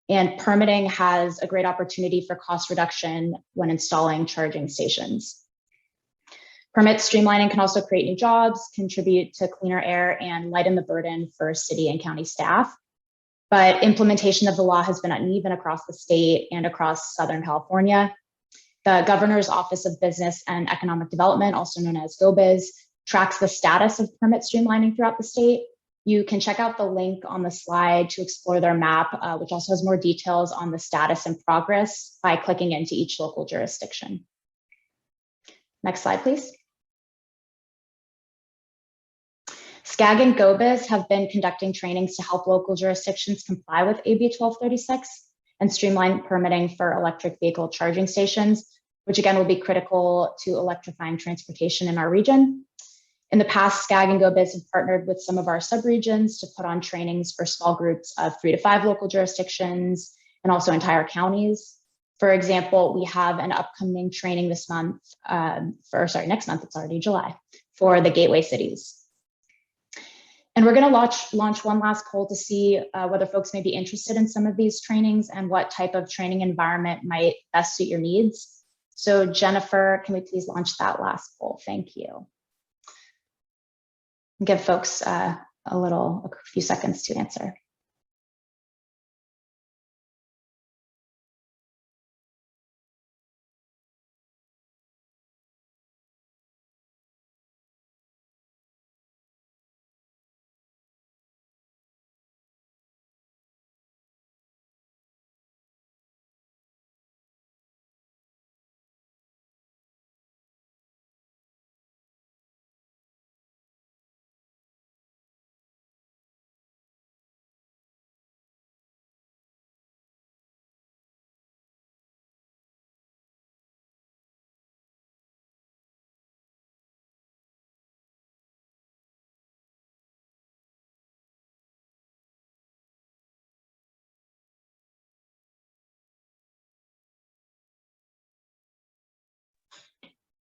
And permitting has a great opportunity for cost reduction when installing charging stations. Permit streamlining can also create new jobs, contribute to cleaner air, and lighten the burden for city and county staff. But implementation of the law has been uneven across the state and across Southern California. The Governor's Office of Business and Economic Development, also known as GOBIZ, tracks the status of permit streamlining throughout the state. You can check out the link on the slide to explore their map, which also has more details on the status and progress by clicking into each local jurisdiction. Next slide, please. SCAG and GOBIZ have been conducting trainings to help local jurisdictions comply with AB 1236 and streamline permitting for electric vehicle charging stations, which again will be critical to electrifying transportation in our region. In the past, SCAG and GOBIZ have partnered with some of our subregions to put on trainings for small groups of 3 to 5 local jurisdictions and also entire counties. For example, we have an upcoming training this month, next month, it's already July, for the gateway cities. And we're going to launch one last poll to see whether folks may be interested in some of these trainings and what type of training environment might best suit your needs. So Jennifer, can we please launch that last poll? Thank you. Give folks a few seconds to answer.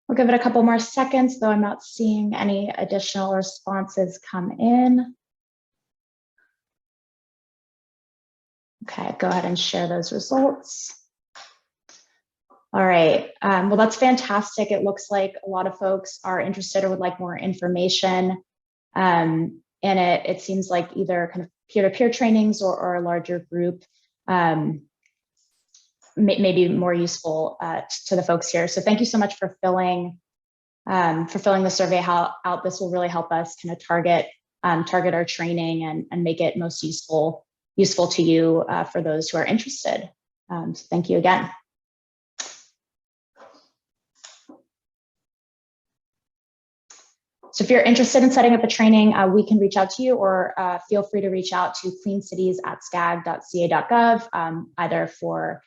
We'll give it a couple more seconds, though I'm not seeing any additional responses come in. Okay, go ahead and share those results. All right, well, that's fantastic. It looks like a lot of folks are interested or would like more information. And it seems like either kind of peer-to-peer trainings or a larger group may be more useful to the folks here. So thank you so much for filling the survey out. This will really help us kind of target our training and make it most useful to you for those who are interested. So thank you again. So if you're interested in setting up a training, we can reach out to you, or feel free to reach out to cleancities@scag.ca.gov, either for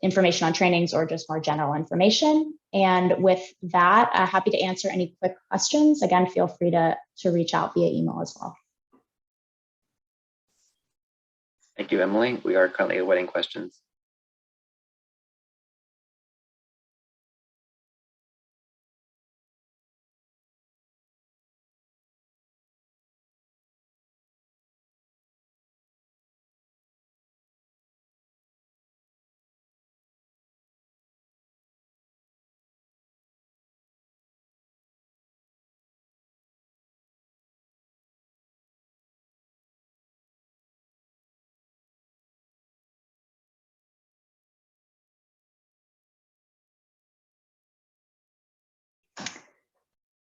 information on trainings or just more general information. And with that, happy to answer any quick questions. Again, feel free to reach out via email as well. Thank you, Emily. We are currently awaiting questions.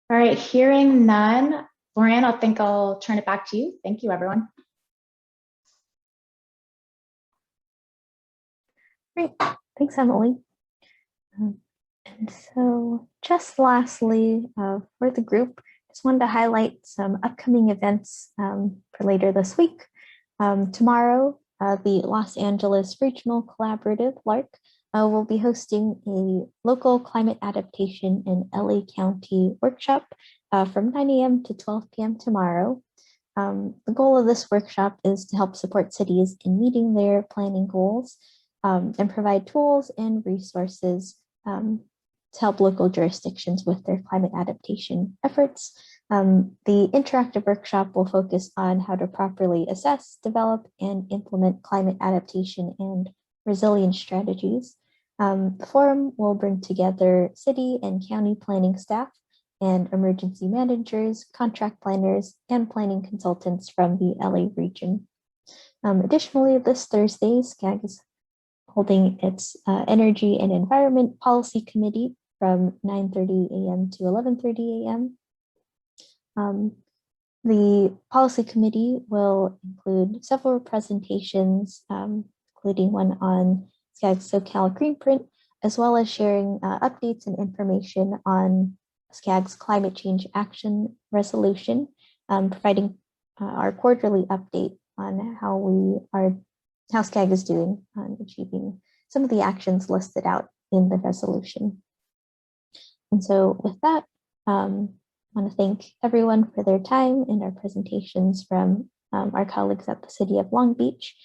All right, hearing none. Lorianne, I think I'll turn it back to you. Thank you, everyone. Great, thanks, Emily. And so just lastly, for the group, just wanted to highlight some upcoming events for later this week. Tomorrow, the Los Angeles Regional Collaborative, LARC, will be hosting a local climate adaptation in LA County workshop from 9 a.m. to 12 p.m. tomorrow. The goal of this workshop is to help support cities in meeting their planning goals and provide tools and resources to help local jurisdictions with their climate adaptation efforts. The interactive workshop will focus on how to properly assess, develop, and implement climate adaptation and resilience strategies. The forum will bring together city and county planning staff and emergency managers, contract planners, and planning consultants from the LA region. Additionally, this Thursday, SCAG is holding its Energy and Environment Policy Committee from 9:30 a.m. to 11:30 a.m. The Policy Committee will include several presentations, including one on SCAG's SoCal Greenprint, as well as sharing updates and information on SCAG's Climate Change Action Resolution, providing our quarterly update on how SCAG is doing on achieving some of the actions listed out in the resolution. And so with that, I want to thank everyone for their time and our presentations from our colleagues at the City of Long Beach.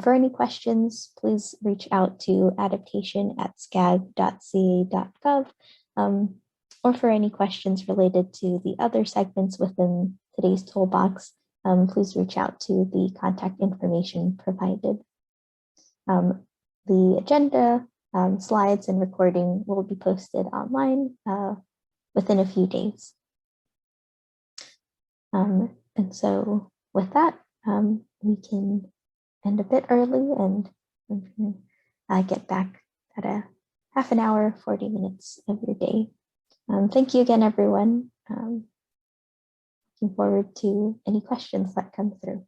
For any questions, please reach out to adaptation@scag.ca.gov, or for any questions related to the other segments within today's toolbox, please reach out to the contact information provided. The agenda, slides, and recording will be posted online within a few days. And so with that, we can end a bit early and get back at a half an hour, 40 minutes of your day. Thank you again, everyone. Looking forward to any questions that come through.